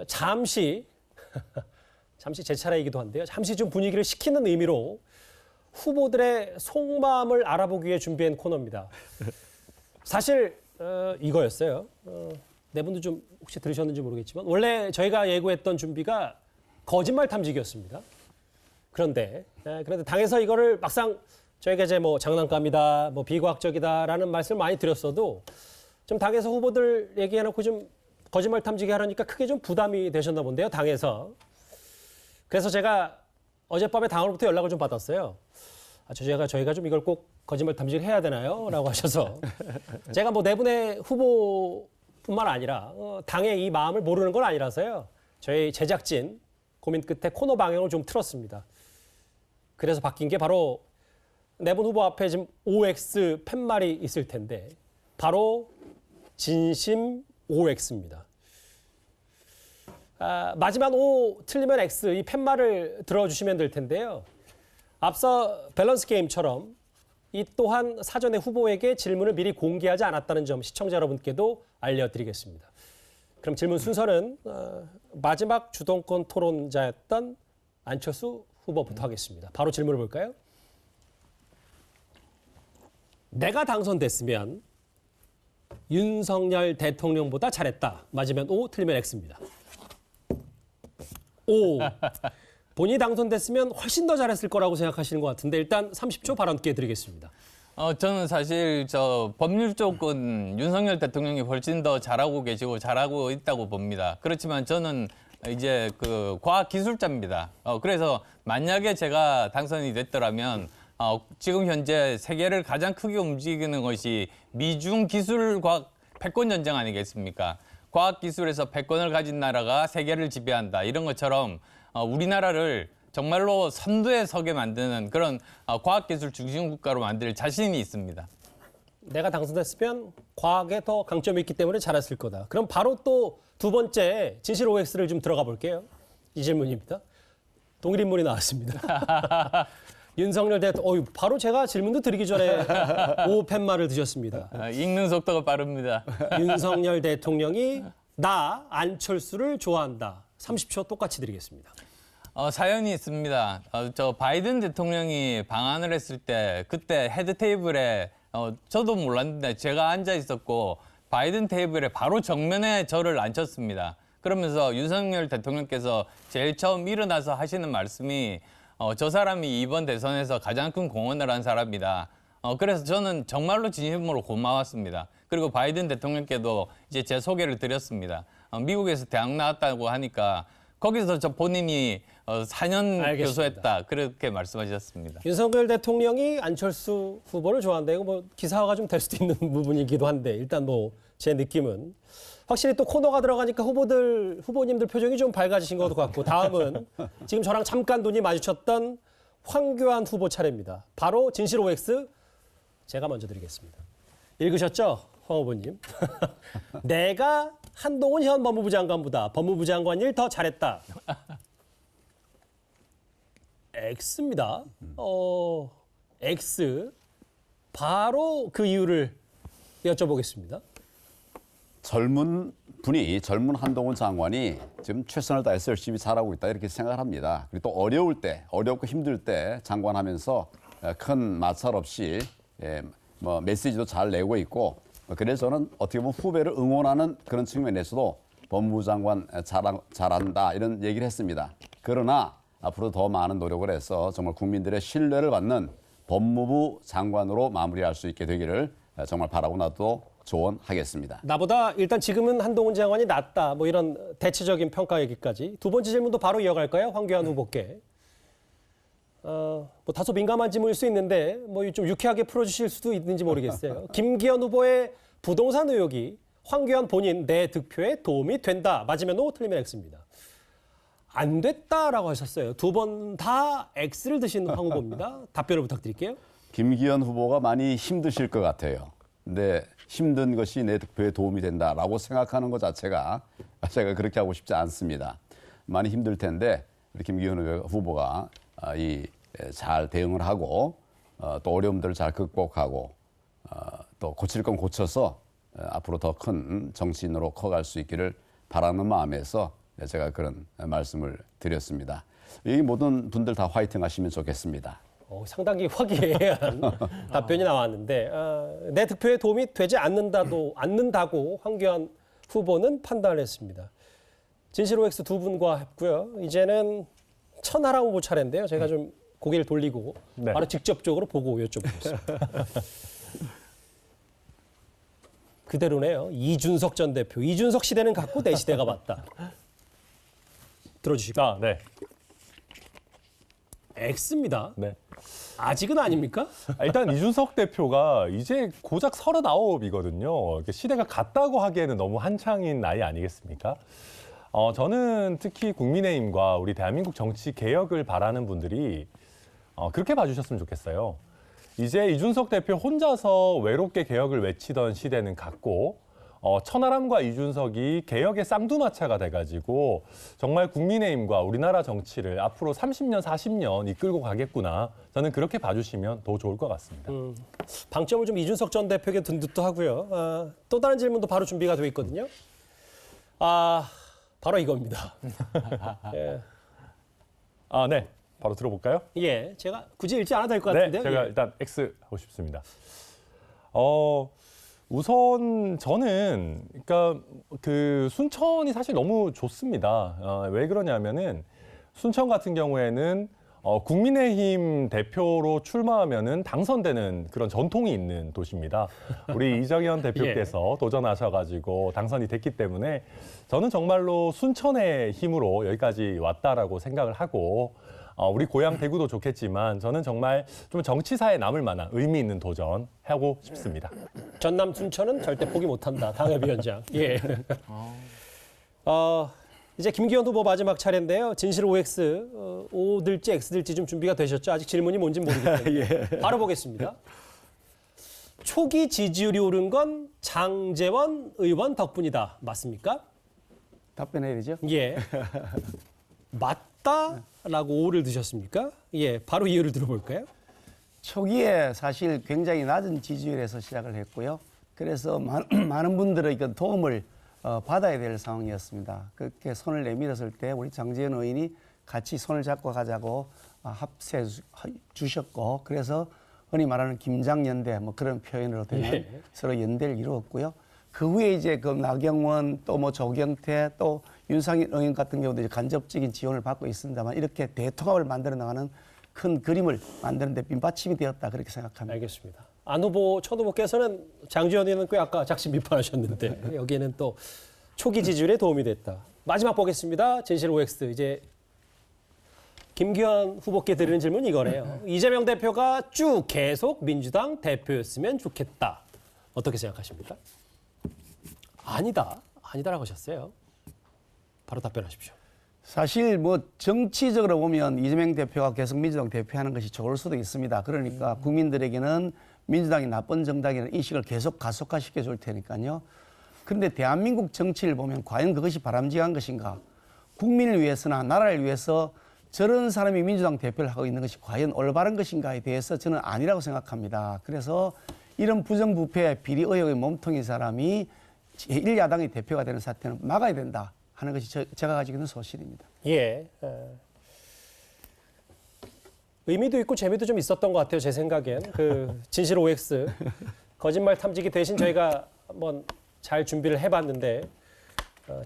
Speaker 1: 잠시 제 차례이기도 한데요. 잠시 좀 분위기를 식히는 의미로 후보들의 속마음을 알아보기 위해 준비한 코너입니다. 사실 이거였어요. 네 분도 좀 혹시 들으셨는지 모르겠지만 원래 저희가 예고했던 준비가 거짓말 탐지기였습니다. 그런데 당에서 이거를 막상 저희가 이제 뭐 장난감이다, 뭐 비과학적이다라는 말씀을 많이 드렸어도 좀 당에서 후보들 얘기해놓고 좀 거짓말 탐지기 하려니까 크게 좀 부담이 되셨나 본데요, 당에서. 그래서 제가 어젯밤에 당으로부터 연락을 좀 받았어요. 저희가 좀 이걸 꼭 거짓말 탐지기를 해야 되나요? 라고 하셔서 제가 뭐 네 분의 후보뿐만 아니라 당의 이 마음을 모르는 건 아니라서요. 저희 제작진 고민 끝에 코너 방향을 좀 틀었습니다. 그래서 바뀐 게 바로 네 분 후보 앞에 지금 OX 팻말이 있을 텐데 바로 진심 OX입니다. 마지막 O 틀리면 X 이 팻말을 들어주시면 될 텐데요. 앞서 밸런스 게임처럼 이 또한 사전에 후보에게 질문을 미리 공개하지 않았다는 점 시청자 여러분께도 알려드리겠습니다. 그럼 질문 순서는 마지막 주동권 토론자였던 안철수 후보부터 하겠습니다. 바로 질문을 볼까요? 내가 당선됐으면 윤석열 대통령보다 잘했다. 맞으면 O, 틀리면 X입니다. O. 본인이 당선됐으면 훨씬 더 잘했을 거라고 생각하시는 것 같은데 일단 30초 발언 기회 드리겠습니다.
Speaker 4: 저는 사실 법률 쪽은 윤석열 대통령이 훨씬 더 잘하고 계시고 잘하고 있다고 봅니다. 그렇지만 저는 이제 그 과학기술자입니다. 그래서 만약에 제가 당선이 됐더라면 지금 현재 세계를 가장 크게 움직이는 것이 미중 기술과학 패권 전쟁 아니겠습니까? 과학기술에서 패권을 가진 나라가 세계를 지배한다. 이런 것처럼 우리나라를 정말로 선두에 서게 만드는 그런 과학기술 중심 국가로 만들 자신이 있습니다.
Speaker 1: 내가 당선됐으면 과학에 더 강점이 있기 때문에 잘했을 거다. 그럼 바로 또 두 번째 진실 OX를 좀 들어가 볼게요. 이 질문입니다. 동일 인물이 나왔습니다. 윤석열 대통령, 바로 제가 질문도 드리기 전에 O 팻말을 드셨습니다.
Speaker 4: 읽는 속도가 빠릅니다.
Speaker 1: 윤석열 대통령이 나 안철수를 좋아한다. 30초 똑같이 드리겠습니다.
Speaker 4: 사연이 있습니다. 바이든 대통령이 방한을 했을 때 그때 헤드 테이블에 저도 몰랐는데 제가 앉아 있었고 바이든 테이블에 바로 정면에 저를 앉혔습니다. 그러면서 윤석열 대통령께서 제일 처음 일어나서 하시는 말씀이 저 사람이 이번 대선에서 가장 큰 공헌을 한 사람이다. 그래서 저는 정말로 진심으로 고마웠습니다. 그리고 바이든 대통령께도 이제 제 소개를 드렸습니다. 미국에서 대학 나왔다고 하니까 거기서 저 본인이 4년
Speaker 1: 알겠습니다.
Speaker 4: 교수했다. 그렇게 말씀하셨습니다.
Speaker 1: 윤석열 대통령이 안철수 후보를 좋아한다. 이거 뭐 기사화가 좀 될 수도 있는 부분이기도 한데 일단 뭐 제 느낌은 확실히 또 코너가 들어가니까 후보님들 표정이 좀 밝아지신 것 같고 다음은 지금 저랑 잠깐 눈이 마주쳤던 황교안 후보 차례입니다. 바로 진실 OX 제가 먼저 드리겠습니다. 읽으셨죠? 황 후보님. 내가 한동훈 현 법무부 장관보다 법무부 장관 일 더 잘했다. X입니다. X. 바로 그 이유를 여쭤보겠습니다.
Speaker 2: 젊은 한동훈 장관이 지금 최선을 다해서 열심히 잘하고 있다 이렇게 생각을 합니다. 그리고 또 어렵고 힘들 때 장관하면서 큰 마찰 없이 뭐 메시지도 잘 내고 있고 그래서 저는 어떻게 보면 후배를 응원하는 그런 측면에서도 법무부 장관 잘한다 이런 얘기를 했습니다. 그러나 앞으로 더 많은 노력을 해서 정말 국민들의 신뢰를 받는 법무부 장관으로 마무리할 수 있게 되기를 정말 바라고 나도 조언하겠습니다.
Speaker 1: 나보다 일단 지금은 한동훈 장관이 낫다. 뭐 이런 대체적인 평가 얘기까지. 두 번째 질문도 바로 이어갈까요? 황교안 후보께. 뭐 다소 민감한 질문일 수 있는데 뭐 좀 유쾌하게 풀어주실 수도 있는지 모르겠어요. 김기현 후보의 부동산 의혹이 황교안 본인 내 득표에 도움이 된다. 맞으면 O, 틀리면 X입니다. 안 됐다라고 하셨어요. 두 번 다 X를 드신 황 후보입니다. 답변을 부탁드릴게요.
Speaker 2: 김기현 후보가 많이 힘드실 것 같아요. 근데 힘든 것이 내 득표에 도움이 된다라고 생각하는 것 자체가 제가 그렇게 하고 싶지 않습니다. 많이 힘들 텐데 우리 김기현 후보가 잘 대응을 하고 또 어려움들을 잘 극복하고 또 고칠 건 고쳐서 앞으로 더 큰 정치인으로 커갈 수 있기를 바라는 마음에서 제가 그런 말씀을 드렸습니다. 이 모든 분들 다 화이팅 하시면 좋겠습니다.
Speaker 1: 상당히 화기애애한 답변이 나왔는데 내 득표에 도움이 되지 않는다고 황교안 후보는 판단을 했습니다. 진실 OX 두 분과 했고요. 이제는 천하람 후보 차례인데요. 제가 좀 고개를 돌리고
Speaker 5: 네.
Speaker 1: 바로 직접적으로 보고 여쭤보겠습니다. 그대로네요. 이준석 전 대표. 이준석 시대는 갔고 내 시대가 왔다. 들어주시고.
Speaker 5: 네.
Speaker 1: X입니다.
Speaker 5: 네.
Speaker 1: 아직은 아닙니까?
Speaker 5: 일단 이준석 대표가 이제 고작 39이거든요. 시대가 같다고 하기에는 너무 한창인 나이 아니겠습니까? 저는 특히 국민의힘과 우리 대한민국 정치 개혁을 바라는 분들이 그렇게 봐주셨으면 좋겠어요. 이제 이준석 대표 혼자서 외롭게 개혁을 외치던 시대는 갔고 천하람과 이준석이 개혁의 쌍두마차가 돼가지고 정말 국민의힘과 우리나라 정치를 앞으로 30년, 40년 이끌고 가겠구나. 저는 그렇게 봐주시면 더 좋을 것 같습니다.
Speaker 1: 방점을 좀 이준석 전 대표에게 둔 듯도 하고요. 또 다른 질문도 바로 준비가 되어 있거든요. 바로 이겁니다. 예.
Speaker 5: 네. 바로 들어볼까요?
Speaker 1: 예, 제가 굳이 읽지 않아도 될 것
Speaker 5: 네,
Speaker 1: 같은데요.
Speaker 5: 제가
Speaker 1: 예.
Speaker 5: 일단 X 하고 싶습니다. 우선 저는 그러니까 그 순천이 사실 너무 좋습니다. 왜 그러냐면은 순천 같은 경우에는 국민의힘 대표로 출마하면은 당선되는 그런 전통이 있는 도시입니다. 우리 이정현 대표께서 도전하셔가지고 당선이 됐기 때문에 저는 정말로 순천의 힘으로 여기까지 왔다라고 생각을 하고 우리 고향 대구도 좋겠지만 저는 정말 좀 정치사에 남을 만한 의미 있는 도전 하고 싶습니다.
Speaker 1: 전남 순천은 절대 포기 못한다. 당협위원장. 예. 이제 김기현 후보 마지막 차례인데요. 진실 OX, O들지 X들지 좀 준비가 되셨죠? 아직 질문이 뭔지 모르기 때문에. 바로 보겠습니다. 초기 지지율이 오른 건 장제원 의원 덕분이다. 맞습니까?
Speaker 3: 답변해야 되죠?
Speaker 1: 예. 맞다라고 O를 드셨습니까? 예. 바로 이유를 들어볼까요?
Speaker 3: 초기에 사실 굉장히 낮은 지지율에서 시작을 했고요. 그래서 많은 분들의 그 도움을 받아야 될 상황이었습니다. 그렇게 손을 내밀었을 때 우리 장제원 의원이 같이 손을 잡고 가자고 합세 주셨고 그래서 흔히 말하는 김장연대 뭐 그런 표현으로 되는
Speaker 1: 예.
Speaker 3: 서로 연대를 이루었고요. 그 후에 이제 그 나경원 또 뭐 조경태 또 윤상현 의원 같은 경우도 이제 간접적인 지원을 받고 있습니다만 이렇게 대통합을 만들어 나가는 큰 그림을 만드는데 밑받침이 되었다 그렇게 생각합니다.
Speaker 1: 알겠습니다. 안 후보, 천 후보께서는 장제원 의원은 꽤 아까 작심 비판하셨는데 여기에는 또 초기 지지율에 도움이 됐다. 마지막 보겠습니다. 진실 OX. 이제 김기현 후보께 드리는 질문은 이거네요. 이재명 대표가 쭉 계속 민주당 대표였으면 좋겠다. 어떻게 생각하십니까? 아니다. 아니다라고 하셨어요. 바로 답변하십시오.
Speaker 3: 사실 뭐 정치적으로 보면 이재명 대표가 계속 민주당 대표하는 것이 좋을 수도 있습니다. 그러니까 국민들에게는 민주당이 나쁜 정당이라는 인식을 계속 가속화시켜 줄 테니까요. 그런데 대한민국 정치를 보면 과연 그것이 바람직한 것인가? 국민을 위해서나 나라를 위해서 저런 사람이 민주당 대표를 하고 있는 것이 과연 올바른 것인가에 대해서 저는 아니라고 생각합니다. 그래서 이런 부정부패 비리 의혹의 몸통인 사람이 제1야당의 대표가 되는 사태는 막아야 된다 하는 것이 제가 가지고 있는 소신입니다.
Speaker 1: 예. 의미도 있고 재미도 좀 있었던 것 같아요. 제 생각엔 그 진실 OX 거짓말 탐지기 대신 저희가 한번 잘 준비를 해봤는데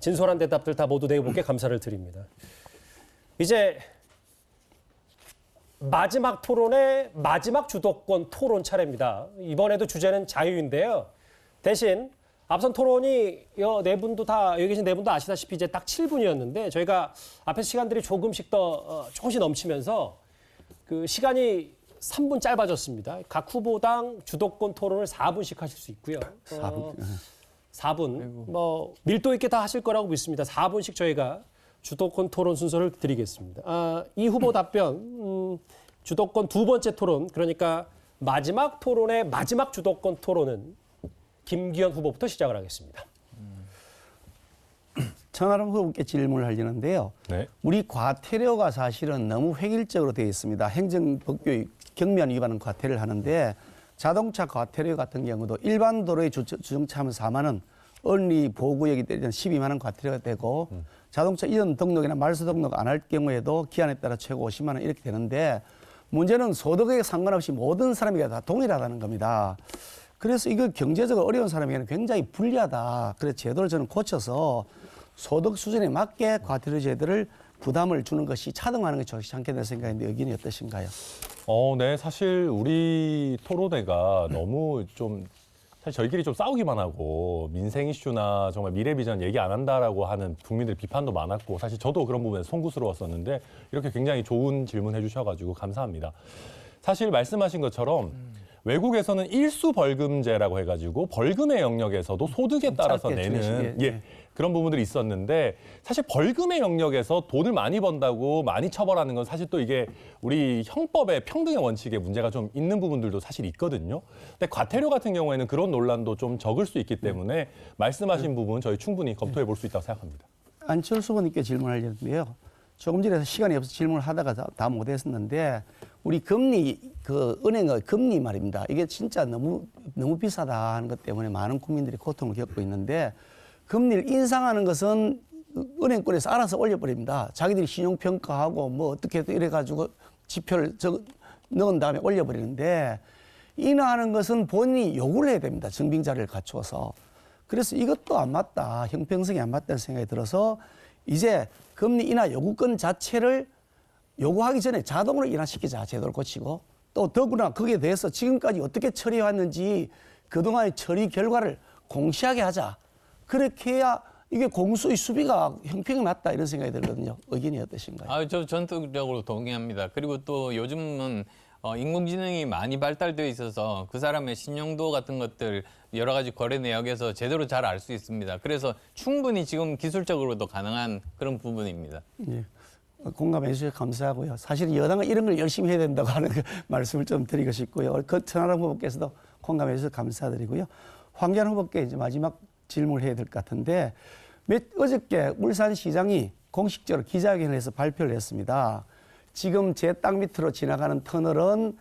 Speaker 1: 진솔한 대답들 다 모두 네 분께 감사를 드립니다. 이제 마지막 토론의 마지막 주도권 토론 차례입니다. 이번에도 주제는 자유인데요. 대신 앞선 토론이 네 분도 다 여기 계신 네 분도 아시다시피 이제 딱 7분이었는데 저희가 앞에 시간들이 조금씩 더 조금씩 넘치면서 그 시간이 3분 짧아졌습니다. 각 후보당 주도권 토론을 4분씩 하실 수 있고요. 4분. 뭐 밀도 있게 다 하실 거라고 믿습니다. 4분씩 저희가 주도권 토론 순서를 드리겠습니다. 이 후보 답변 주도권 두 번째 토론 그러니까 마지막 토론의 마지막 주도권 토론은 김기현 후보부터 시작을 하겠습니다.
Speaker 3: 천하람 후보께 질문을 하려는데요.
Speaker 5: 네.
Speaker 3: 우리 과태료가 사실은 너무 획일적으로 되어 있습니다. 행정법규의 경미한 위반은 과태료를 하는데 자동차 과태료 같은 경우도 일반 도로에 주정차하면 4만 원, 언리 보호구역이 되면 12만 원 과태료가 되고 자동차 이전 등록이나 말소 등록 안 할 경우에도 기한에 따라 최고 50만 원 이렇게 되는데 문제는 소득에 상관없이 모든 사람이 다 동일하다는 겁니다. 그래서 이거 경제적으로 어려운 사람에게는 굉장히 불리하다. 그래서 제도를 저는 고쳐서 소득 수준에 맞게 과태료 제도를 부담을 주는 것이 차등하는 것이 좋지 않겠다는 생각인데 의견이 어떠신가요?
Speaker 5: 네, 사실 우리 토론회가 너무 좀 사실 저희끼리 좀 싸우기만 하고 민생 이슈나 정말 미래 비전 얘기 안 한다라고 하는 국민들 비판도 많았고 사실 저도 그런 부분에 송구스러웠었는데 이렇게 굉장히 좋은 질문 해주셔가지고 감사합니다. 사실 말씀하신 것처럼 외국에서는 일수 벌금제라고 해가지고 벌금의 영역에서도 소득에 따라서
Speaker 3: 짧게
Speaker 5: 내는
Speaker 3: 줄이시게.
Speaker 5: 그런 부분들이 있었는데 사실 벌금의 영역에서 돈을 많이 번다고 많이 처벌하는 건 사실 또 이게 우리 형법의 평등의 원칙에 문제가 좀 있는 부분들도 사실 있거든요. 근데 과태료 같은 경우에는 그런 논란도 좀 적을 수 있기 때문에 말씀하신 부분 저희 충분히 검토해 볼 수 있다고 생각합니다.
Speaker 3: 안철수 후보님께 질문하려는데요. 조금 전에 시간이 없어서 질문을 하다가 다 못했었는데 우리 금리 은행의 금리 말입니다. 이게 진짜 너무 비싸다 하는 것 때문에 많은 국민들이 고통을 겪고 있는데 금리를 인상하는 것은 은행권에서 알아서 올려버립니다. 자기들이 신용평가하고 뭐 어떻게 이래가지고 지표를 넣은 다음에 올려버리는데 인하하는 것은 본인이 요구를 해야 됩니다. 증빙 자료를 갖추어서. 그래서 이것도 안 맞다. 형평성이 안 맞다는 생각이 들어서 이제 금리 인하 요구권 자체를 요구하기 전에 자동으로 인하시키자. 제도를 고치고. 또 더구나 거기에 대해서 지금까지 어떻게 처리해왔는지 그동안의 처리 결과를 공시하게 하자. 그렇게 해야 이게 공수의 수비가 형평이 맞다 이런 생각이 들거든요. 의견이 어떠신가요?
Speaker 4: 저 전적으로 동의합니다. 그리고 또 요즘은 인공지능이 많이 발달되어 있어서 그 사람의 신용도 같은 것들 여러 가지 거래 내역에서 제대로 잘 알 수 있습니다. 그래서 충분히 지금 기술적으로도 가능한 그런 부분입니다.
Speaker 3: 예. 공감해 주셔서 감사하고요. 사실 여당은 이런 걸 열심히 해야 된다고 하는 말씀을 좀 드리고 싶고요. 천하람 후보께서도 공감해 주셔서 감사드리고요. 황교안 후보께 이제 마지막 질문을 해야 될 것 같은데 어저께 울산시장이 공식적으로 기자회견을 해서 발표를 했습니다. 지금 제 땅 밑으로 지나가는 터널은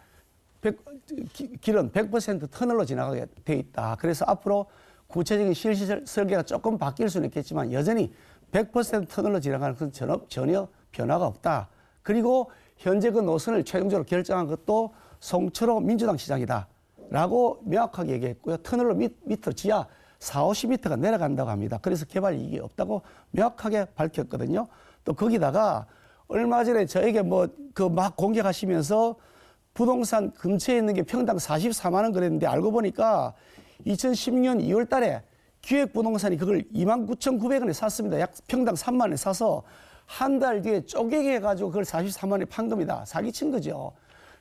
Speaker 3: 길은 100% 터널로 지나가게 돼 있다. 그래서 앞으로 구체적인 실시 설계가 조금 바뀔 수는 있겠지만 여전히 100% 터널로 지나가는 것은 전혀 변화가 없다. 그리고 현재 그 노선을 최종적으로 결정한 것도 송철호 민주당 시장이다. 라고 명확하게 얘기했고요. 터널로 밑으로 지하 40~50m가 내려간다고 합니다. 그래서 개발 이익이 없다고 명확하게 밝혔거든요. 또 거기다가 얼마 전에 저에게 막 공격하시면서 부동산 근처에 있는 게 평당 44만 원 그랬는데 알고 보니까 2016년 2월 달에 기획부동산이 그걸 29,900원에 샀습니다. 약 평당 3만 원에 사서 한 달 뒤에 쪼개게 해가지고 그걸 44만 원에 판 겁니다. 사기친 거죠.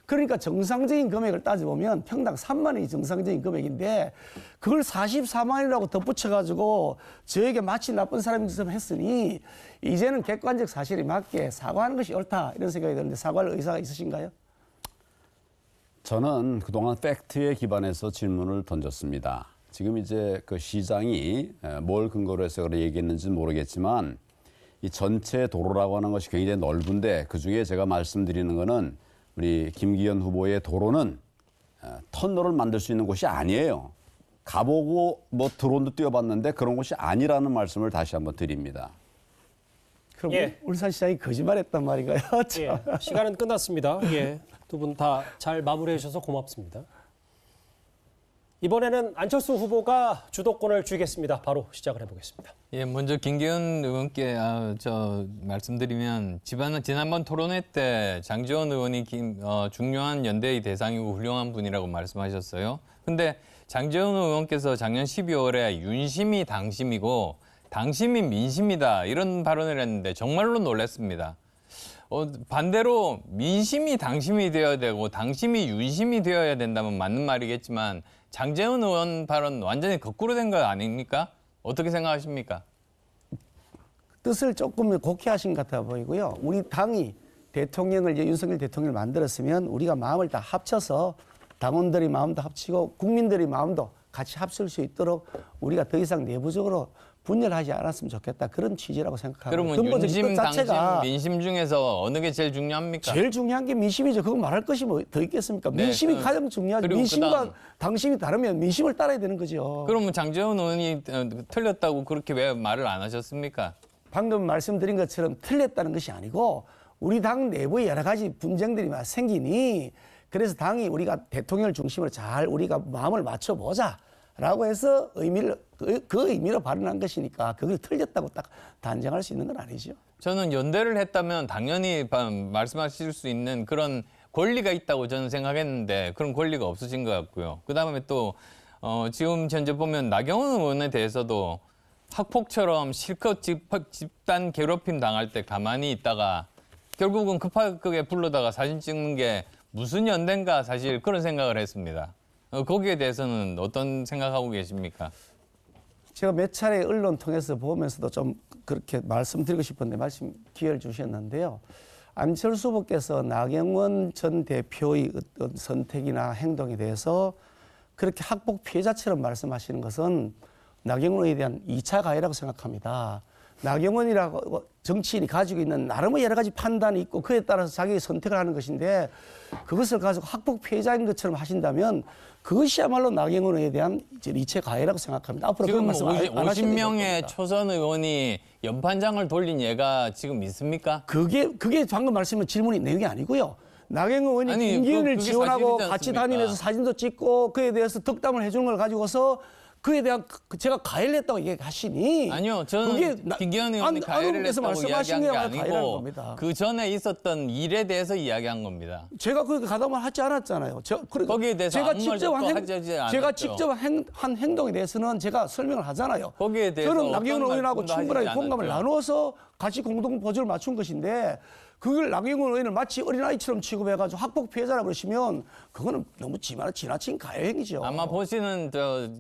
Speaker 3: 그러니까 정상적인 금액을 따져보면 평당 3만 원이 정상적인 금액인데 그걸 44만 원이라고 덧붙여가지고 저에게 마치 나쁜 사람처럼 했으니 이제는 객관적 사실에 맞게 사과하는 것이 옳다 이런 생각이 드는데 사과할 의사가 있으신가요?
Speaker 2: 저는 그동안 팩트에 기반해서 질문을 던졌습니다. 지금 이제 그 시장이 뭘 근거로 해서 그렇게 얘기했는지 모르겠지만 이 전체 도로라고 하는 것이 굉장히 넓은데 그중에 제가 말씀드리는 거는 우리 김기현 후보의 도로는 터널을 만들 수 있는 곳이 아니에요. 가보고 뭐 드론도 띄워봤는데 그런 곳이 아니라는 말씀을 다시 한번 드립니다.
Speaker 3: 그럼
Speaker 1: 예.
Speaker 3: 울산시장이 거짓말했단 말인가요?
Speaker 1: 예, 시간은 끝났습니다. 예, 두 분 다 잘 마무리해 주셔서 고맙습니다. 이번에는 안철수 후보가 주도권을 쥐겠습니다. 바로 시작을 해보겠습니다.
Speaker 4: 예, 먼저 김기현 의원께 말씀드리면 지난번 토론회 때 장제원 의원이 중요한 연대의 대상이고 훌륭한 분이라고 말씀하셨어요. 근데 장제원 의원께서 작년 12월에 윤심이 당심이고 당심이 민심이다 이런 발언을 했는데 정말로 놀랐습니다. 반대로 민심이 당심이 되어야 되고 당심이 윤심이 되어야 된다면 맞는 말이겠지만 장제원 의원 발언 완전히 거꾸로 된 거 아닙니까? 어떻게 생각하십니까?
Speaker 3: 뜻을 조금 곡해하신 것 같아 보이고요. 우리 당이 대통령을 이제 윤석열 대통령을 만들었으면 우리가 마음을 다 합쳐서 당원들의 마음도 합치고 국민들의 마음도 같이 합칠 수 있도록 우리가 더 이상 내부적으로 분열하지 않았으면 좋겠다. 그런 취지라고 생각합니다.
Speaker 4: 그러면 윤심, 당심,
Speaker 3: 자체가
Speaker 4: 민심 중에서 어느 게 제일 중요합니까?
Speaker 3: 제일 중요한 게 민심이죠. 그거 말할 것이 뭐 더 있겠습니까?
Speaker 4: 네,
Speaker 3: 민심이 가장 중요하죠.
Speaker 4: 그리고
Speaker 3: 민심과
Speaker 4: 그다음.
Speaker 3: 당심이 다르면 민심을 따라야 되는 거죠.
Speaker 4: 그러면 장제원 의원이 틀렸다고 그렇게 왜 말을 안 하셨습니까?
Speaker 3: 방금 말씀드린 것처럼 틀렸다는 것이 아니고 우리 당 내부에 여러 가지 분쟁들이 생기니 그래서 당이 우리가 대통령을 중심으로 잘 우리가 마음을 맞춰보자라고 해서 그 의미로 발언한 것이니까 그걸 틀렸다고 딱 단정할 수 있는 건 아니죠.
Speaker 4: 저는 연대를 했다면 당연히 말씀하실 수 있는 그런 권리가 있다고 저는 생각했는데 그런 권리가 없으신 것 같고요. 그다음에 또 지금 현재 보면 나경원 의원에 대해서도 학폭처럼 실컷 집단 괴롭힘 당할 때 가만히 있다가 결국은 급하게 불러다가 사진 찍는 게 무슨 연대인가 사실 그런 생각을 했습니다. 거기에 대해서는 어떤 생각하고 계십니까?
Speaker 3: 제가 몇 차례 언론 통해서 보면서도 좀 그렇게 말씀드리고 싶은데 말씀 기회를 주셨는데요. 안철수 후보께서 나경원 전 대표의 어떤 선택이나 행동에 대해서 그렇게 학폭 피해자처럼 말씀하시는 것은 나경원에 대한 2차 가해라고 생각합니다. 나경원이라고 정치인이 가지고 있는 나름의 여러 가지 판단이 있고 그에 따라서 자기 선택을 하는 것인데 그것을 가지고 학폭 피해자인 것처럼 하신다면 그것이야말로 나경원에 대한 2차 가해라고 생각합니다. 앞으로 그런
Speaker 4: 지금
Speaker 3: 말씀 안 하시면
Speaker 4: 50명의 초선 의원이 연판장을 돌린 예가 지금 있습니까?
Speaker 3: 그게 방금 말씀한 질문이 내용이 아니고요. 나경원 의원이
Speaker 4: 아니,
Speaker 3: 김기현을
Speaker 4: 그게
Speaker 3: 지원하고
Speaker 4: 사실이지
Speaker 3: 같이
Speaker 4: 않습니까?
Speaker 3: 다니면서 사진도 찍고 그에 대해서 덕담을 해주는 걸 가지고서 그에 대한 제가 가해를 했다고 얘기하시니
Speaker 4: 아니요, 저는 김기현 의원이 가해를 했다고 이야기한 게 아니고 그 전에 있었던 일에 대해서 이야기한 겁니다.
Speaker 3: 제가 그렇게 가담을 하지 않았잖아요.
Speaker 4: 거기에 대해서 아무 말도 하지 않았죠.
Speaker 3: 제가 직접 한 행동에 대해서는 제가 설명을 하잖아요.
Speaker 4: 거기에 대해서
Speaker 3: 저는 나경원 의원하고
Speaker 4: 말씀도
Speaker 3: 충분하게
Speaker 4: 하시지
Speaker 3: 공감을
Speaker 4: 않았죠.
Speaker 3: 나누어서 같이 공동 보조를 맞춘 것인데 그걸 나경원 의원을 마치 어린아이처럼 취급해가지고 학폭 피해자라고 그러시면 그거는 너무 지나친 가해 행위죠.
Speaker 4: 아마 보시는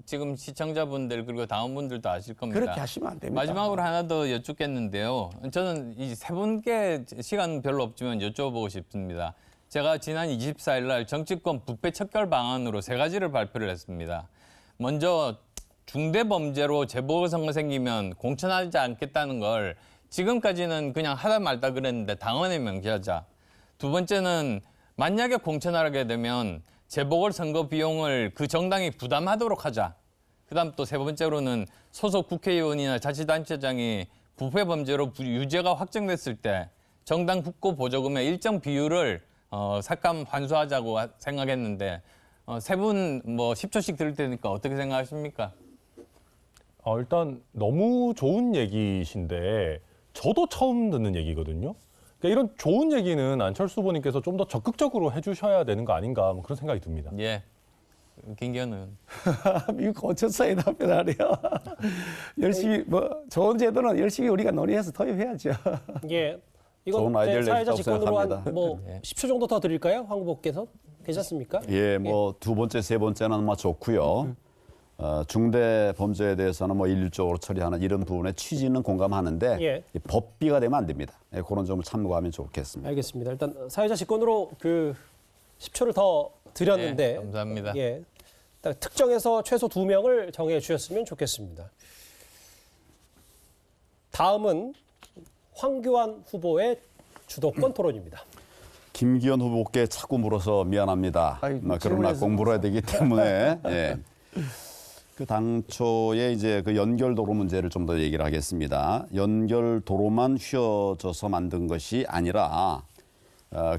Speaker 4: 지금 시청자분들 그리고 다음 분들도 아실 겁니다.
Speaker 3: 그렇게 하시면 안 됩니다.
Speaker 4: 마지막으로 하나 더 여쭙겠는데요. 저는 이 세 분께 시간 별로 없지만 여쭤보고 싶습니다. 제가 지난 24일 날 정치권 부패 척결 방안으로 3가지를 발표를 했습니다. 먼저 중대범죄로 재보궐선거 생기면 공천하지 않겠다는 걸 지금까지는 그냥 하다 말다 그랬는데 당헌에 명시하자. 두 번째는 만약에 공천하게 되면 재보궐선거 비용을 그 정당이 부담하도록 하자. 그다음 또 3번째로는 소속 국회의원이나 자치단체장이 부패 범죄로 유죄가 확정됐을 때 정당 국고 보조금의 일정 비율을 삭감 환수하자고 생각했는데 세 분 뭐 10초씩 들을 테니까 어떻게 생각하십니까?
Speaker 5: 일단 너무 좋은 얘기신데 저도 처음 듣는 얘기거든요. 그러니까 이런 좋은 얘기는 안철수 후보님께서 좀 더 적극적으로 해주셔야 되는 거 아닌가 그런 생각이 듭니다.
Speaker 4: 예, 김기현 의원.
Speaker 3: 미국 고쳐서에 답변하네요. 열심히 좋은 제도는 열심히 우리가 논의해서 도입해야죠.
Speaker 1: 예, 이건
Speaker 2: 좋은 아이디어를
Speaker 1: 사회자
Speaker 2: 냈다고
Speaker 1: 직권으로 한
Speaker 2: 생각합니다.
Speaker 1: 뭐 10초 정도 더 드릴까요, 황 후보께서? 괜찮습니까?
Speaker 2: 예, 뭐 두 번째, 세 번째는 뭐 좋고요. 중대 범죄에 대해서는 뭐 일률적으로 처리하는 이런 부분의 취지는 공감하는데
Speaker 1: 예.
Speaker 2: 이 법비가 되면 안 됩니다. 예, 그런 점을 참고하면 좋겠습니다.
Speaker 1: 알겠습니다. 일단 사회자 직권으로 그 10초를 더 드렸는데
Speaker 4: 네, 감사합니다.
Speaker 1: 예, 일단 특정해서 최소 2명을 정해 주셨으면 좋겠습니다. 다음은 황교안 후보의 주도권 토론입니다.
Speaker 2: 김기현 후보께 자꾸 물어서 미안합니다.
Speaker 3: 아이고,
Speaker 2: 그러나
Speaker 3: 질문해서
Speaker 2: 공부를 해야 되기 때문에 예. 그 당초에 이제 그 연결도로 문제를 좀 더 얘기를 하겠습니다. 연결도로만 휘어져서 만든 것이 아니라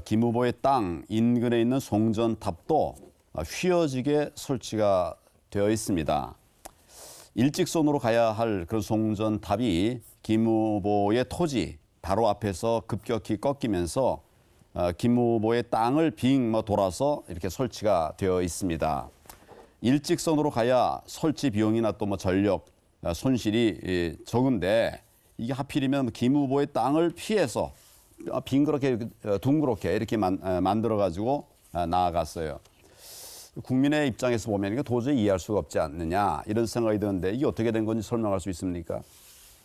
Speaker 2: 김 후보의 땅 인근에 있는 송전탑도 휘어지게 설치가 되어 있습니다. 일직선으로 가야 할 그런 송전탑이 김 후보의 토지 바로 앞에서 급격히 꺾이면서 김 후보의 땅을 빙 돌아서 이렇게 설치가 되어 있습니다. 일직선으로 가야 설치 비용이나 또 전력 손실이 적은데 이게 하필이면 김 후보의 땅을 피해서 빙그렇게 둥그렇게 이렇게 만들어 가지고 나아갔어요. 국민의 입장에서 보면 이게 도저히 이해할 수가 없지 않느냐 이런 생각이 드는데 이게 어떻게 된 건지 설명할 수 있습니까?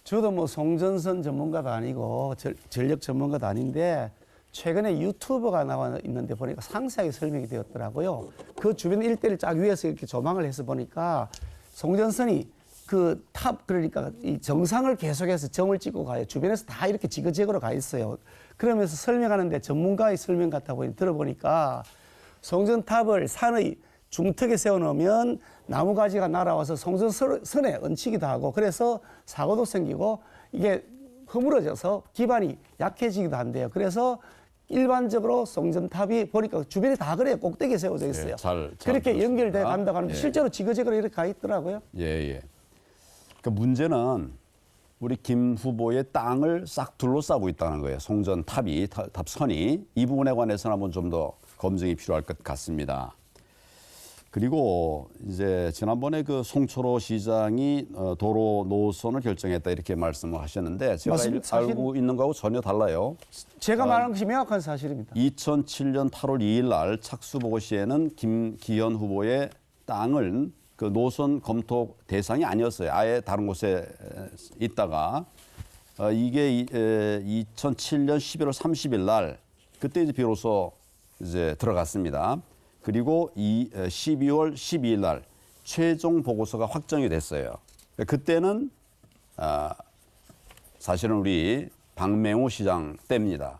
Speaker 3: 저도 뭐 송전선 전문가도 아니고 전력 전문가도 아닌데 최근에 유튜버가 나와 있는데 보니까 상세하게 설명이 되었더라고요. 그 주변 일대를 쫙 위에서 이렇게 조망을 해서 보니까 송전선이 그 탑 그러니까 이 정상을 계속해서 점을 찍고 가요. 주변에서 다 이렇게 지그재그로 가 있어요. 그러면서 설명하는데 전문가의 설명 같아 들어보니까 송전탑을 산의 중턱에 세워놓으면 나무가지가 날아와서 송전선에 얹히기도 하고 그래서 사고도 생기고 이게 허물어져서 기반이 약해지기도 한대요. 그래서 일반적으로 송전탑이 보니까 주변에 다 그래요. 꼭대기에 세워져 있어요.
Speaker 2: 예, 잘
Speaker 3: 그렇게
Speaker 2: 들었습니다.
Speaker 3: 연결돼 간다고 하는데
Speaker 2: 예.
Speaker 3: 실제로 지그재그로 이렇게 가 있더라고요.
Speaker 2: 예. 그 문제는 우리 김 후보의 땅을 싹 둘러싸고 있다는 거예요. 송전탑이 탑선이 이 부분에 관해서는 한번 좀 더 검증이 필요할 것 같습니다. 그리고 이제 지난번에 그 송철호 시장이 도로 노선을 결정했다 이렇게 말씀을 하셨는데 제가
Speaker 3: 맞습니다.
Speaker 2: 알고 있는 거하고 전혀 달라요.
Speaker 3: 제가 말한 것이 명확한 사실입니다.
Speaker 2: 2007년 8월 2일 날 착수보고 시에는 김기현 후보의 땅은 그 노선 검토 대상이 아니었어요. 아예 다른 곳에 있다가 이게 2007년 11월 30일 날 그때 이제 비로소 이제 들어갔습니다. 그리고 12월 12일 날 최종 보고서가 확정이 됐어요. 그때는 사실은 우리 박맹호 시장 때입니다.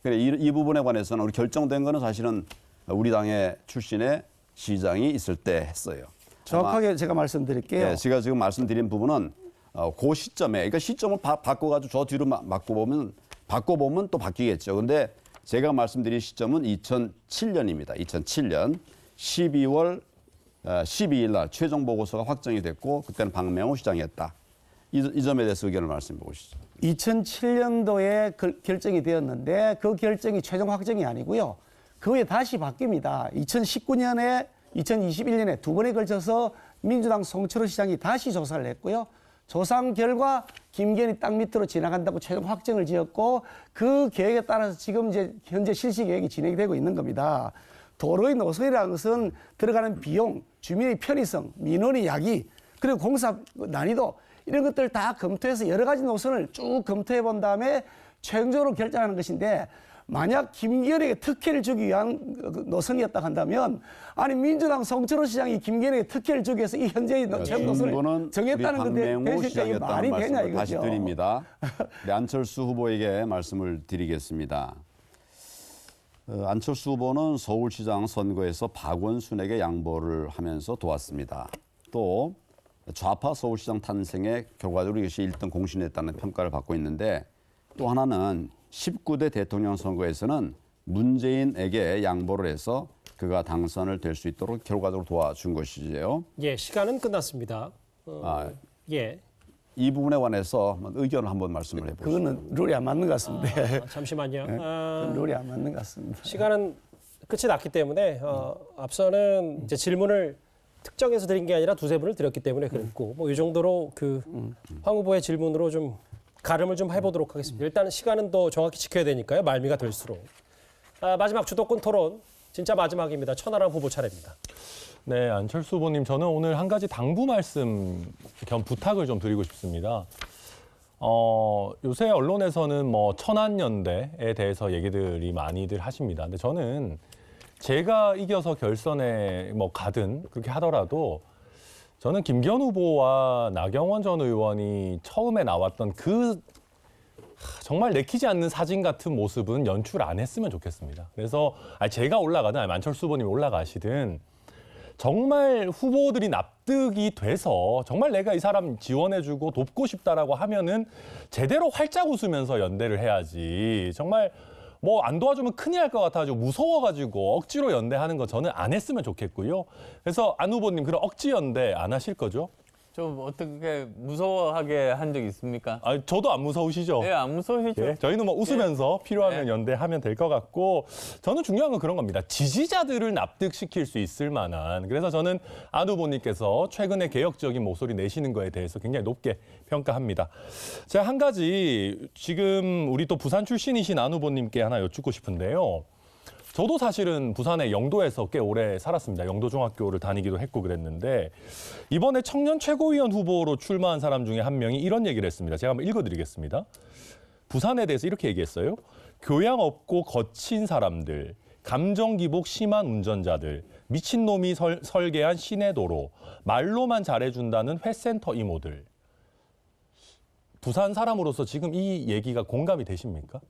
Speaker 2: 이 부분에 관해서는 우리 결정된 거는 사실은 우리 당의 출신의 시장이 있을 때 했어요.
Speaker 3: 정확하게 제가 말씀드릴게요.
Speaker 2: 네, 제가 지금 말씀드린 부분은 그 시점에, 그러니까 시점을 바꿔가지고 저 뒤로 바꿔보면 또 바뀌겠죠. 근데 제가 말씀드린 시점은 2007년입니다. 2007년 12월 12일 날 최종 보고서가 확정이 됐고 그때는 박명호 시장이었다. 이 점에 대해서 의견을 말씀해 보시죠.
Speaker 3: 2007년도에 결정이 되었는데 그 결정이 최종 확정이 아니고요. 그 후에 다시 바뀝니다. 2019년에 2021년에 두 번에 걸쳐서 민주당 송철호 시장이 다시 조사를 했고요. 조사 결과 김기현이 땅 밑으로 지나간다고 최종 확정을 지었고 그 계획에 따라서 지금 이제 현재 실시 계획이 진행이 되고 있는 겁니다. 도로의 노선이라는 것은 들어가는 비용, 주민의 편의성, 민원의 야기, 그리고 공사 난이도 이런 것들 다 검토해서 여러 가지 노선을 쭉 검토해 본 다음에 최종적으로 결정하는 것인데 만약 김기현에게 특혜를 주기 위한 노선이었다 한다면 아니 민주당 송철호 시장이 김기현에게 특혜를 주기 위해서 이 현재의 최종 노선을 정했다는 건데 되실까 이게 말이 되냐 이거죠.
Speaker 2: 다시 드립니다. 네, 안철수 후보에게 말씀을 드리겠습니다. 안철수 후보는 서울시장 선거에서 박원순에게 양보를 하면서 도왔습니다. 또 좌파 서울시장 탄생에 결과적으로 이것이 1등 공신했다는 평가를 받고 있는데 또 하나는 19대 대통령 선거에서는 문재인에게 양보를 해서 그가 당선을 될 수 있도록 결과적으로 도와준 것이지요.
Speaker 1: 예, 시간은 끝났습니다. 예.
Speaker 2: 이 부분에 관해서 의견을 한번 말씀을 해보시죠.
Speaker 3: 그거는 룰이 안 맞는 것 같습니다.
Speaker 1: 잠시만요.
Speaker 3: 룰이 안 맞는 것 같습니다.
Speaker 1: 시간은 끝이 났기 때문에 앞서는 이제 질문을 특정해서 드린 게 아니라 두세 분을 드렸기 때문에 그랬고 뭐 이 정도로 그 황 후보의 질문으로 좀 가름을 좀 해보도록 하겠습니다. 일단 시간은 더 정확히 지켜야 되니까요. 말미가 될수록. 마지막 주도권 토론 진짜 마지막입니다. 천하람 후보 차례입니다.
Speaker 5: 네, 안철수 후보님, 저는 오늘 한 가지 당부 말씀 겸 부탁을 좀 드리고 싶습니다. 요새 언론에서는 뭐 천안연대에 대해서 얘기들이 많이들 하십니다. 근데 저는 제가 이겨서 결선에 뭐 가든 그렇게 하더라도 저는 김기현 후보와 나경원 전 의원이 처음에 나왔던 그 정말 내키지 않는 사진 같은 모습은 연출 안 했으면 좋겠습니다. 그래서 제가 올라가든 아니면 안철수 후보님이 올라가시든 정말 후보들이 납득이 돼서 정말 내가 이 사람 지원해주고 돕고 싶다라고 하면은 제대로 활짝 웃으면서 연대를 해야지. 정말 뭐 안 도와주면 큰일 날 것 같아가지고 무서워가지고 억지로 연대하는 거 저는 안 했으면 좋겠고요. 그래서 안 후보님 그런 억지 연대 안 하실 거죠?
Speaker 4: 좀 어떻게 무서워하게 한 적 있습니까?
Speaker 5: 저도 안 무서우시죠?
Speaker 4: 네, 안 무서우시죠?
Speaker 5: 예, 저희는 뭐 웃으면서 필요하면
Speaker 4: 네.
Speaker 5: 연대하면 될 것 같고 저는 중요한 건 그런 겁니다. 지지자들을 납득시킬 수 있을 만한 그래서 저는 안 후보님께서 최근에 개혁적인 목소리 내시는 거에 대해서 굉장히 높게 평가합니다. 제가 한 가지 지금 우리 또 부산 출신이신 안 후보님께 하나 여쭙고 싶은데요. 저도 사실은 부산의 영도에서 꽤 오래 살았습니다. 영도중학교를 다니기도 했고 그랬는데 이번에 청년 최고위원 후보로 출마한 사람 중에 한 명이 이런 얘기를 했습니다. 제가 한번 읽어드리겠습니다. 부산에 대해서 이렇게 얘기했어요. 교양 없고 거친 사람들, 감정 기복 심한 운전자들, 미친놈이 설계한 시내도로, 말로만 잘해준다는 회센터 이모들. 부산 사람으로서 지금 이 얘기가 공감이 되십니까?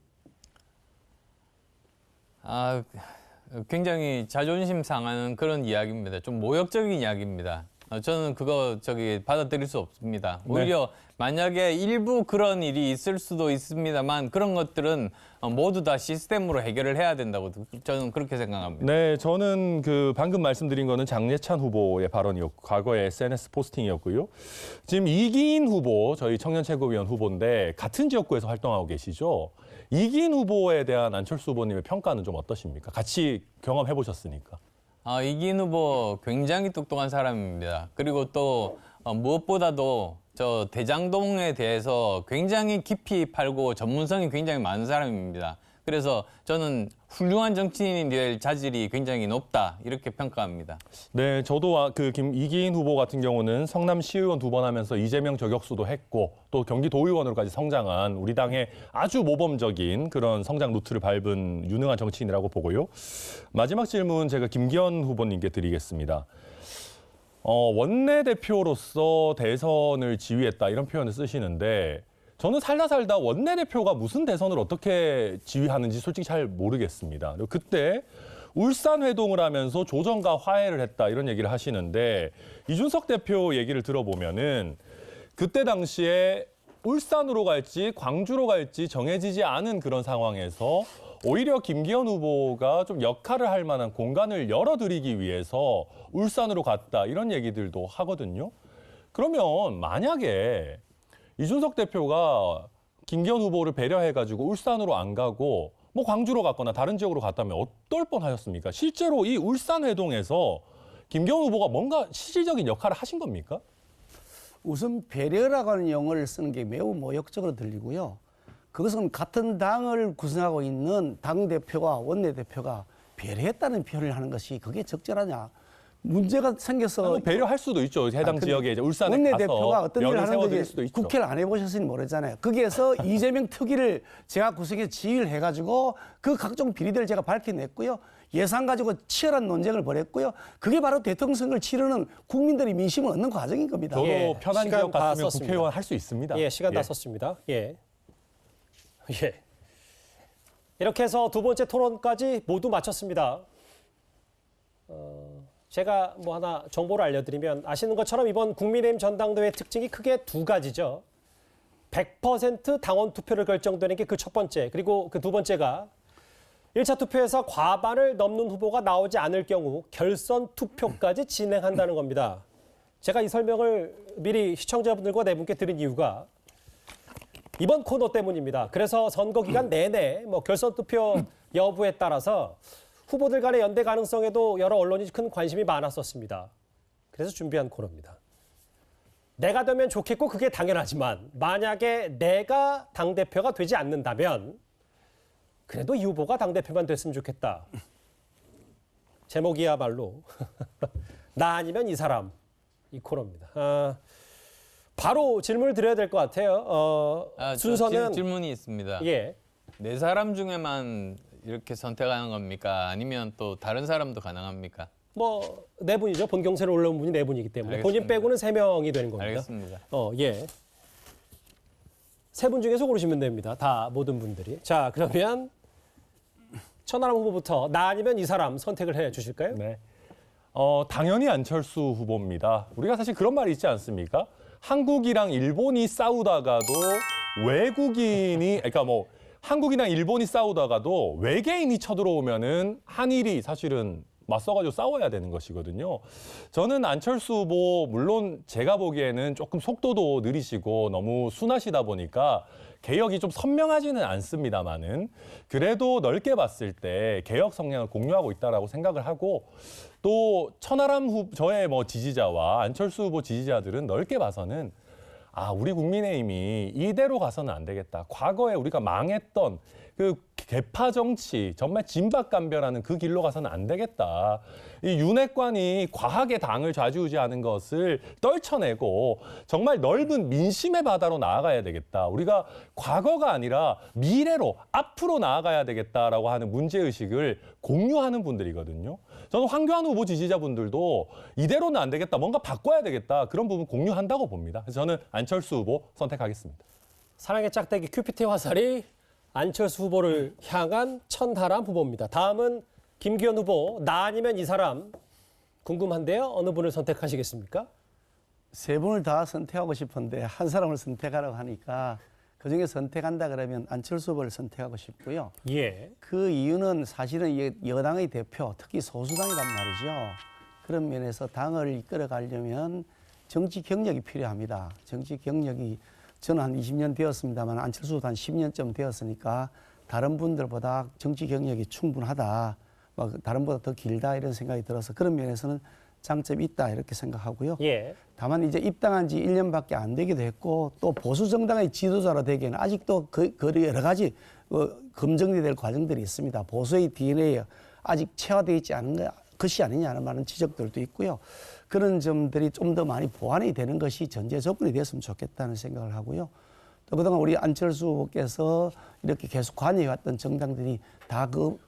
Speaker 4: 굉장히 자존심 상하는 그런 이야기입니다. 좀 모욕적인 이야기입니다. 저는 그거 받아들일 수 없습니다. 오히려 만약에 일부 그런 일이 있을 수도 있습니다만 그런 것들은 모두 다 시스템으로 해결을 해야 된다고 저는 그렇게 생각합니다.
Speaker 5: 네, 저는 방금 말씀드린 거는 장례찬 후보의 발언이었고 과거의 SNS 포스팅이었고요. 지금 이기인 후보, 저희 청년 최고위원 후보인데 같은 지역구에서 활동하고 계시죠. 이기인 후보에 대한 안철수 후보님의 평가는 좀 어떠십니까? 같이 경험해 보셨으니까.
Speaker 4: 이기인 후보 굉장히 똑똑한 사람입니다. 그리고 또 무엇보다도 저 대장동에 대해서 굉장히 깊이 팔고 전문성이 굉장히 많은 사람입니다. 그래서 저는 훌륭한 정치인이 될 자질이 굉장히 높다 이렇게 평가합니다.
Speaker 5: 네, 저도 이기인 후보 같은 경우는 성남시의원 2번 하면서 이재명 저격수도 했고 또 경기도의원으로까지 성장한 우리 당의 아주 모범적인 그런 성장 루트를 밟은 유능한 정치인이라고 보고요. 마지막 질문 제가 김기현 후보님께 드리겠습니다. 원내대표로서 대선을 지휘했다 이런 표현을 쓰시는데 저는 살다 원내대표가 무슨 대선을 어떻게 지휘하는지 솔직히 잘 모르겠습니다. 그리고 그때 울산 회동을 하면서 조정과 화해를 했다 이런 얘기를 하시는데 이준석 대표 얘기를 들어보면은 그때 당시에 울산으로 갈지 광주로 갈지 정해지지 않은 그런 상황에서 오히려 김기현 후보가 좀 역할을 할 만한 공간을 열어드리기 위해서 울산으로 갔다 이런 얘기들도 하거든요. 그러면 만약에 이준석 대표가 김기현 후보를 배려해가지고 울산으로 안 가고 뭐 광주로 갔거나 다른 지역으로 갔다면 어떨 뻔하셨습니까? 실제로 이 울산 회동에서 김기현 후보가 뭔가 실질적인 역할을 하신 겁니까?
Speaker 3: 우선 배려라고 하는 용어를 쓰는 게 매우 모욕적으로 들리고요. 그것은 같은 당을 구성하고 있는 당대표와 원내대표가 배려했다는 표현을 하는 것이 그게 적절하냐. 문제가 생겨서
Speaker 5: 배려할 수도 있죠. 해당 지역에 이제 울산에
Speaker 3: 원내대표가
Speaker 5: 가서
Speaker 3: 어떤 일을
Speaker 5: 면을 세워드릴 수도
Speaker 3: 하는지
Speaker 5: 있죠.
Speaker 3: 국회를 안 해보셨으니 모르잖아요. 거기에서 이재명 특위를 제가 구성해 지휘를 해가지고 그 각종 비리들을 제가 밝혀냈고요. 예산 가지고 치열한 논쟁을 벌였고요. 그게 바로 대통령 선거를 치르는 국민들의 민심을 얻는 과정인 겁니다.
Speaker 5: 저도
Speaker 1: 예,
Speaker 5: 편한
Speaker 1: 시간
Speaker 5: 지역
Speaker 1: 다
Speaker 5: 같으면
Speaker 1: 썼습니다.
Speaker 5: 국회의원 할 수 있습니다.
Speaker 1: 예, 시간 다 썼습니다. 예. 이렇게 해서 두 번째 토론까지 모두 마쳤습니다. 제가 뭐 하나 정보를 알려드리면 아시는 것처럼 이번 국민의힘 전당대회 특징이 크게 두 가지죠. 100% 당원 투표를 결정되는 게 그 첫 번째, 그리고 그 두 번째가 1차 투표에서 과반을 넘는 후보가 나오지 않을 경우 결선 투표까지 진행한다는 겁니다. 제가 이 설명을 미리 시청자분들과 네 분께 드린 이유가 이번 코너 때문입니다. 그래서 선거 기간 내내 뭐 결선 투표 여부에 따라서 후보들 간의 연대 가능성에도 여러 언론이 큰 관심이 많았었습니다. 그래서 준비한 코너입니다. 내가 되면 좋겠고 그게 당연하지만 만약에 내가 당대표가 되지 않는다면 그래도 이 후보가 당대표만 됐으면 좋겠다. 제목이야말로 나 아니면 이 사람, 이 코너입니다. 바로 질문을 드려야 될 것 같아요. 순서는
Speaker 4: 질문이 있습니다.
Speaker 1: 예.
Speaker 4: 네 사람 중에만 이렇게 선택하는 겁니까? 아니면 또 다른 사람도 가능합니까?
Speaker 1: 뭐 네 분이죠. 본 경세로 올라온 분이 네 분이기 때문에
Speaker 4: 알겠습니다.
Speaker 1: 본인 빼고는 3명이 되는 겁니다.
Speaker 4: 알겠습니다.
Speaker 1: 예. 세 분 중에서 고르시면 됩니다. 다 모든 분들이. 자, 그러면 천하람 후보부터 나 아니면 이 사람 선택을 해 주실까요?
Speaker 5: 네. 당연히 안철수 후보입니다. 우리가 사실 그런 말이 있지 않습니까? 한국이랑 일본이 싸우다가도 외국인이, 그러니까 뭐 한국이랑 일본이 싸우다가도 외계인이 쳐들어오면은 한일이 사실은 맞서가지고 싸워야 되는 것이거든요. 저는 안철수 후보 물론 제가 보기에는 조금 속도도 느리시고 너무 순하시다 보니까 개혁이 좀 선명하지는 않습니다만은 그래도 넓게 봤을 때 개혁 성향을 공유하고 있다라고 생각을 하고 또 천하람 저의 뭐 지지자와 안철수 후보 지지자들은 넓게 봐서는 우리 국민의힘이 이대로 가서는 안 되겠다. 과거에 우리가 망했던 그 개파 정치, 정말 진박감별하는 그 길로 가서는 안 되겠다. 이 윤핵관이 과하게 당을 좌지우지하는 것을 떨쳐내고 정말 넓은 민심의 바다로 나아가야 되겠다. 우리가 과거가 아니라 미래로, 앞으로 나아가야 되겠다라고 하는 문제의식을 공유하는 분들이거든요. 저는 황교안 후보 지지자분들도 이대로는 안 되겠다. 뭔가 바꿔야 되겠다. 그런 부분 공유한다고 봅니다. 그래서 저는 안철수 후보 선택하겠습니다.
Speaker 1: 사랑의 짝대기 큐피트의 화살이 안철수 후보를 향한 천하람 후보입니다. 다음은 김기현 후보, 나 아니면 이 사람 궁금한데요. 어느 분을 선택하시겠습니까?
Speaker 3: 세 분을 다 선택하고 싶은데 한 사람을 선택하라고 하니까 그중에 선택한다 그러면 안철수 후보를 선택하고 싶고요.
Speaker 1: 예.
Speaker 3: 그 이유는 사실은 여당의 대표, 특히 소수당이란 말이죠. 그런 면에서 당을 이끌어 가려면 정치 경력이 필요합니다. 정치 경력이 저는 한 20년 되었습니다만 안철수도 한 10년쯤 되었으니까 다른 분들보다 정치 경력이 충분하다. 다른 보다 더 길다 이런 생각이 들어서 그런 면에서는 장점이 있다 이렇게 생각하고요.
Speaker 1: 예.
Speaker 3: 다만 이제 입당한 지 1년밖에 안 되기도 했고 또 보수 정당의 지도자로 되기에는 아직도 그 여러 가지 검증이 될 과정들이 있습니다. 보수의 DNA에 아직 체화되어 있지 않은 것이 아니냐는 많은 지적들도 있고요. 그런 점들이 좀 더 많이 보완이 되는 것이 전제 조건이 됐으면 좋겠다는 생각을 하고요. 또 그동안 우리 안철수 후보께서 이렇게 계속 관여해왔던 정당들이 다 그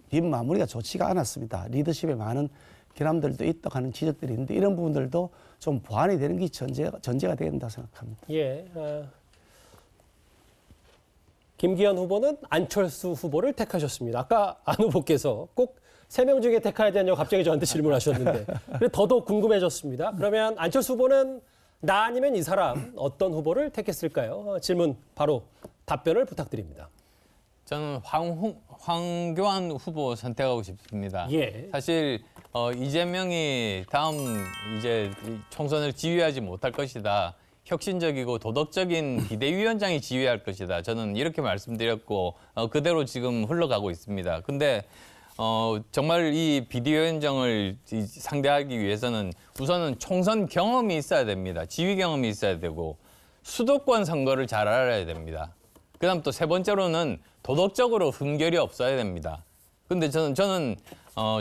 Speaker 3: 뒷마무리가 좋지가 않았습니다. 리더십에 많은 결함들도 있다고 하는 지적들이 있는데 이런 부분들도 좀 보완이 되는 게 전제가 된다 생각합니다.
Speaker 1: 예. 김기현 후보는 안철수 후보를 택하셨습니다. 아까 안 후보께서 꼭 3명 중에 택해야 되냐고 갑자기 저한테 질문하셨는데 더더욱 궁금해졌습니다. 그러면 안철수 후보는 나 아니면 이 사람 어떤 후보를 택했을까요? 질문 바로 답변을 부탁드립니다.
Speaker 4: 저는 황교안 후보 선택하고 싶습니다.
Speaker 1: 예.
Speaker 4: 사실 이재명이 다음 이제 총선을 지휘하지 못할 것이다. 혁신적이고 도덕적인 비대위원장이 지휘할 것이다. 저는 이렇게 말씀드렸고 그대로 지금 흘러가고 있습니다. 근데 정말 이 비대위원장을 상대하기 위해서는 우선은 총선 경험이 있어야 됩니다. 지휘 경험이 있어야 되고 수도권 선거를 잘 알아야 됩니다. 그다음 또 세 번째로는 도덕적으로 흠결이 없어야 됩니다. 근데 저는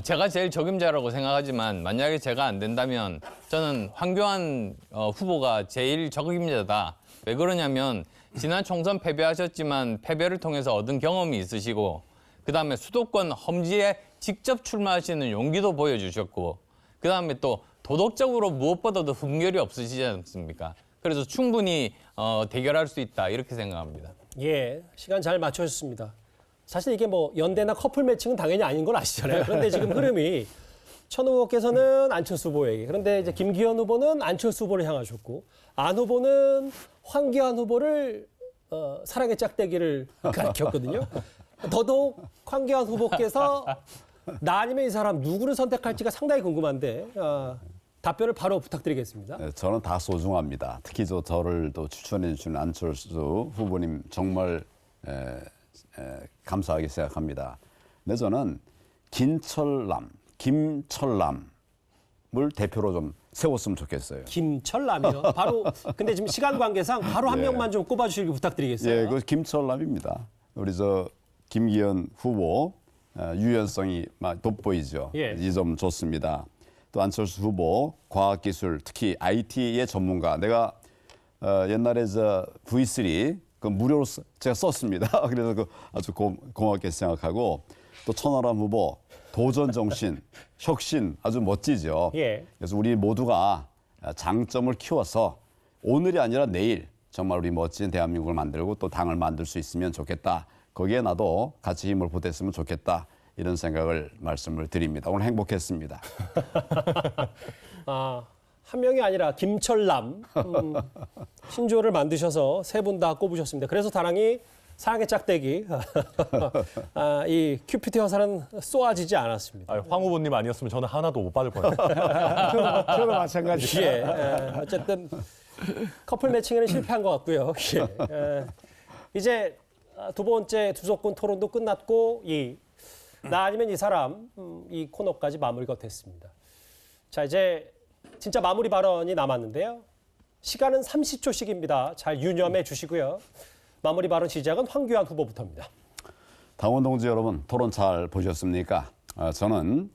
Speaker 4: 제가 제일 적임자라고 생각하지만 만약에 제가 안 된다면 저는 황교안 후보가 제일 적임자다. 왜 그러냐면 지난 총선 패배하셨지만 패배를 통해서 얻은 경험이 있으시고 그다음에 수도권 험지에 직접 출마하시는 용기도 보여주셨고 그다음에 또 도덕적으로 무엇보다도 흠결이 없으시지 않습니까? 그래서 충분히 대결할 수 있다 이렇게 생각합니다.
Speaker 1: 예, 시간 잘 맞춰주셨습니다. 사실 이게 뭐 연대나 커플 매칭은 당연히 아닌 건 아시잖아요. 그런데 지금 흐름이 천 후보께서는 안철수 후보에게, 그런데 이제 김기현 후보는 안철수 후보를 향하셨고 안 후보는 황교안 후보를 사랑의 짝대기를 가리켰거든요. 더더욱 황교안 후보께서 나 아니면 이 사람 누구를 선택할지가 상당히 궁금한데 답변을 바로 부탁드리겠습니다.
Speaker 2: 네, 저는 다 소중합니다. 특히 저를 또 추천해 주신 안철수 후보님 정말 감사하게 생각합니다. 근데 저는 김철남을 대표로 좀 세웠으면 좋겠어요.
Speaker 1: 김철남이요. 바로 근데 지금 시간 관계상 바로 한 명만 좀 꼽아주시길 부탁드리겠어요.
Speaker 2: 예, 그 김철남입니다. 우리 김기현 후보 유연성이 막 돋보이죠.
Speaker 1: 예.
Speaker 2: 이 점 좋습니다. 또 안철수 후보 과학기술 특히 IT의 전문가. 내가 옛날에 V3 그 무료로 제가 썼습니다. 그래서 그 아주 고맙게 생각하고 또 천하람 후보 도전 정신, 혁신 아주 멋지죠.
Speaker 1: 예.
Speaker 2: 그래서 우리 모두가 장점을 키워서 오늘이 아니라 내일 정말 우리 멋진 대한민국을 만들고 또 당을 만들 수 있으면 좋겠다. 거기에 나도 같이 힘을 보탰으면 좋겠다. 이런 생각을 말씀을 드립니다. 오늘 행복했습니다.
Speaker 1: 한 명이 아니라 김철남 신조어를 만드셔서 세 분 다 꼽으셨습니다. 그래서 다랑이 사랑의 짝대기 이 큐피트 화살은 쏘아지지 않았습니다.
Speaker 5: 황 후보님 아니었으면 저는 하나도 못 받을 뻔했어요.
Speaker 3: 저도 마찬가지예요.
Speaker 1: 어쨌든 커플 매칭에는 실패한 것 같고요. 이제 두 번째 주소권 토론도 끝났고 나 아니면 이 사람 이 코너까지 마무리가 됐습니다. 자, 이제 진짜 마무리 발언이 남았는데요. 시간은 30초씩입니다. 잘 유념해 주시고요. 마무리 발언 시작은 황교안 후보부터입니다.
Speaker 2: 당원 동지 여러분, 토론 잘 보셨습니까? 저는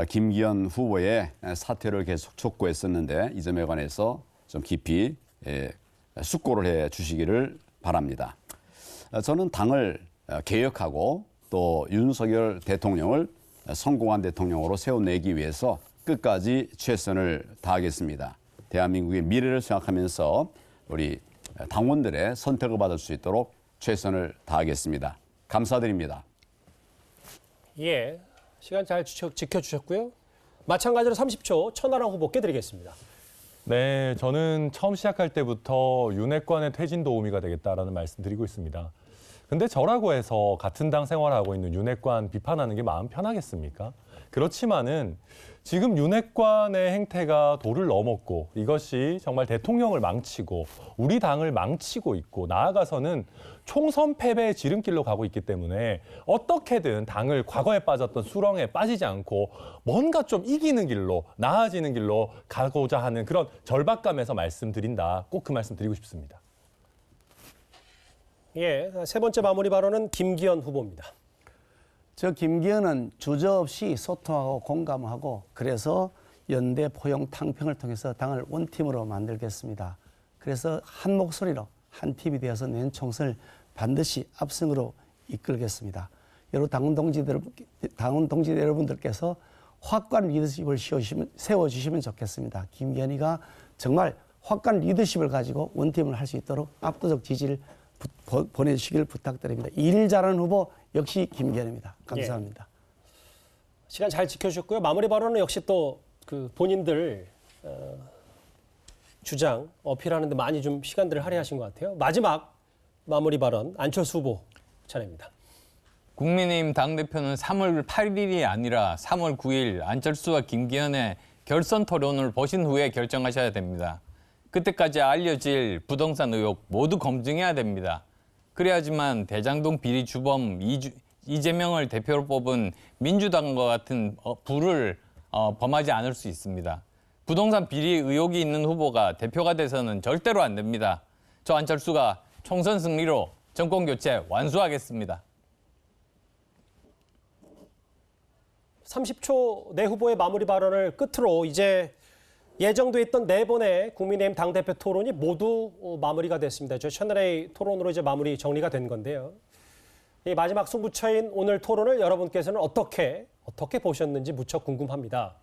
Speaker 2: 김기현 후보의 사퇴를 계속 촉구했었는데 이 점에 관해서 좀 깊이 숙고를 해 주시기를 바랍니다. 저는 당을 개혁하고 또 윤석열 대통령을 성공한 대통령으로 세워내기 위해서 끝까지 최선을 다하겠습니다. 대한민국의 미래를 생각하면서 우리 당원들의 선택을 받을 수 있도록 최선을 다하겠습니다. 감사드립니다.
Speaker 1: 예, 시간 잘 지켜주셨고요. 마찬가지로 30초 천하람 후보께 드리겠습니다.
Speaker 5: 네, 저는 처음 시작할 때부터 윤핵관의 퇴진 도우미가 되겠다라는 말씀 드리고 있습니다. 근데 저라고 해서 같은 당 생활하고 있는 윤핵관 비판하는 게 마음 편하겠습니까? 그렇지만은 지금 윤핵관의 행태가 도를 넘었고 이것이 정말 대통령을 망치고 우리 당을 망치고 있고 나아가서는 총선 패배의 지름길로 가고 있기 때문에 어떻게든 당을 과거에 빠졌던 수렁에 빠지지 않고 뭔가 좀 이기는 길로 나아지는 길로 가고자 하는 그런 절박감에서 말씀드린다. 꼭 그 말씀 드리고 싶습니다.
Speaker 1: 예, 세 번째 마무리 발언은 김기현 후보입니다.
Speaker 3: 저 김기현은 주저없이 소통하고 공감하고 그래서 연대 포용 탕평을 통해서 당을 원팀으로 만들겠습니다. 그래서 한 목소리로 한 팀이 되어서 내년 총선을 반드시 압승으로 이끌겠습니다. 여러분 당원 동지 여러분들께서 확고한 리더십을 세워주시면 좋겠습니다. 김기현이가 정말 확고한 리더십을 가지고 원팀을 할 수 있도록 압도적 지지를 보내주시길 부탁드립니다. 일 잘하는 후보 역시 김기현입니다. 감사합니다.
Speaker 1: 시간 잘 지켜주셨고요. 마무리 발언은 역시 또 그 본인들 주장 어필하는데 많이 좀 시간들을 할애하신 것 같아요. 마지막 마무리 발언 안철수 후보 차례입니다.
Speaker 4: 국민의힘 당대표는 3월 8일이 아니라 3월 9일 안철수와 김기현의 결선 토론을 보신 후에 결정하셔야 됩니다. 그때까지 알려질 부동산 의혹 모두 검증해야 됩니다. 그래야지만 대장동 비리 주범 이재명을 대표로 뽑은 민주당과 같은 불을 범하지 않을 수 있습니다. 부동산 비리 의혹이 있는 후보가 대표가 돼서는 절대로 안 됩니다. 저 안철수가 총선 승리로 정권 교체 완수하겠습니다.
Speaker 1: 30초 내 후보의 마무리 발언을 끝으로 이제 예정돼 있던 네 번의 국민의힘 당대표 토론이 모두 마무리가 됐습니다. 저 채널A 토론으로 이제 마무리 정리가 된 건데요. 이 마지막 승부처인 오늘 토론을 여러분께서는 어떻게 보셨는지 무척 궁금합니다.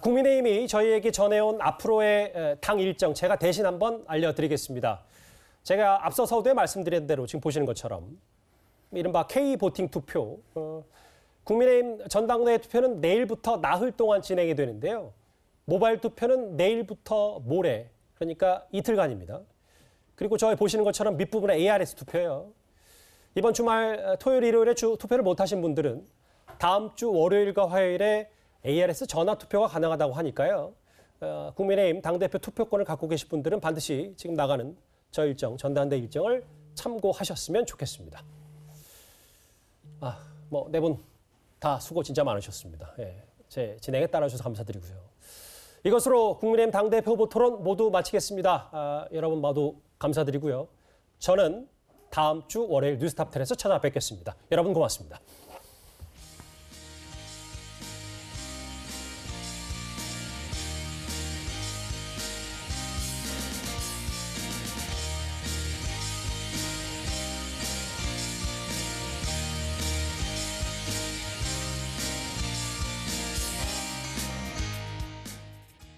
Speaker 1: 국민의힘이 저희에게 전해온 앞으로의 당 일정 제가 대신 한번 알려드리겠습니다. 제가 앞서 서두에 말씀드린 대로 지금 보시는 것처럼 이른바 K보팅 투표, 국민의힘 전당대회 투표는 내일부터 나흘 동안 진행이 되는데요. 모바일 투표는 내일부터 모레, 그러니까 이틀간입니다. 그리고 저희 보시는 것처럼 밑부분에 ARS 투표예요. 이번 주말 토요일, 일요일에 투표를 못하신 분들은 다음 주 월요일과 화요일에 ARS 전화 투표가 가능하다고 하니까요. 국민의힘 당대표 투표권을 갖고 계신 분들은 반드시 지금 나가는 저 일정, 전당대 일정을 참고하셨으면 좋겠습니다. 네 분 다 수고 진짜 많으셨습니다. 제 진행에 따라주셔서 감사드리고요. 이것으로 국민의힘 당대표 후보 토론 모두 마치겠습니다. 여러분 모두 감사드리고요. 저는 다음 주 월요일 뉴스탑10에서 찾아뵙겠습니다. 여러분 고맙습니다.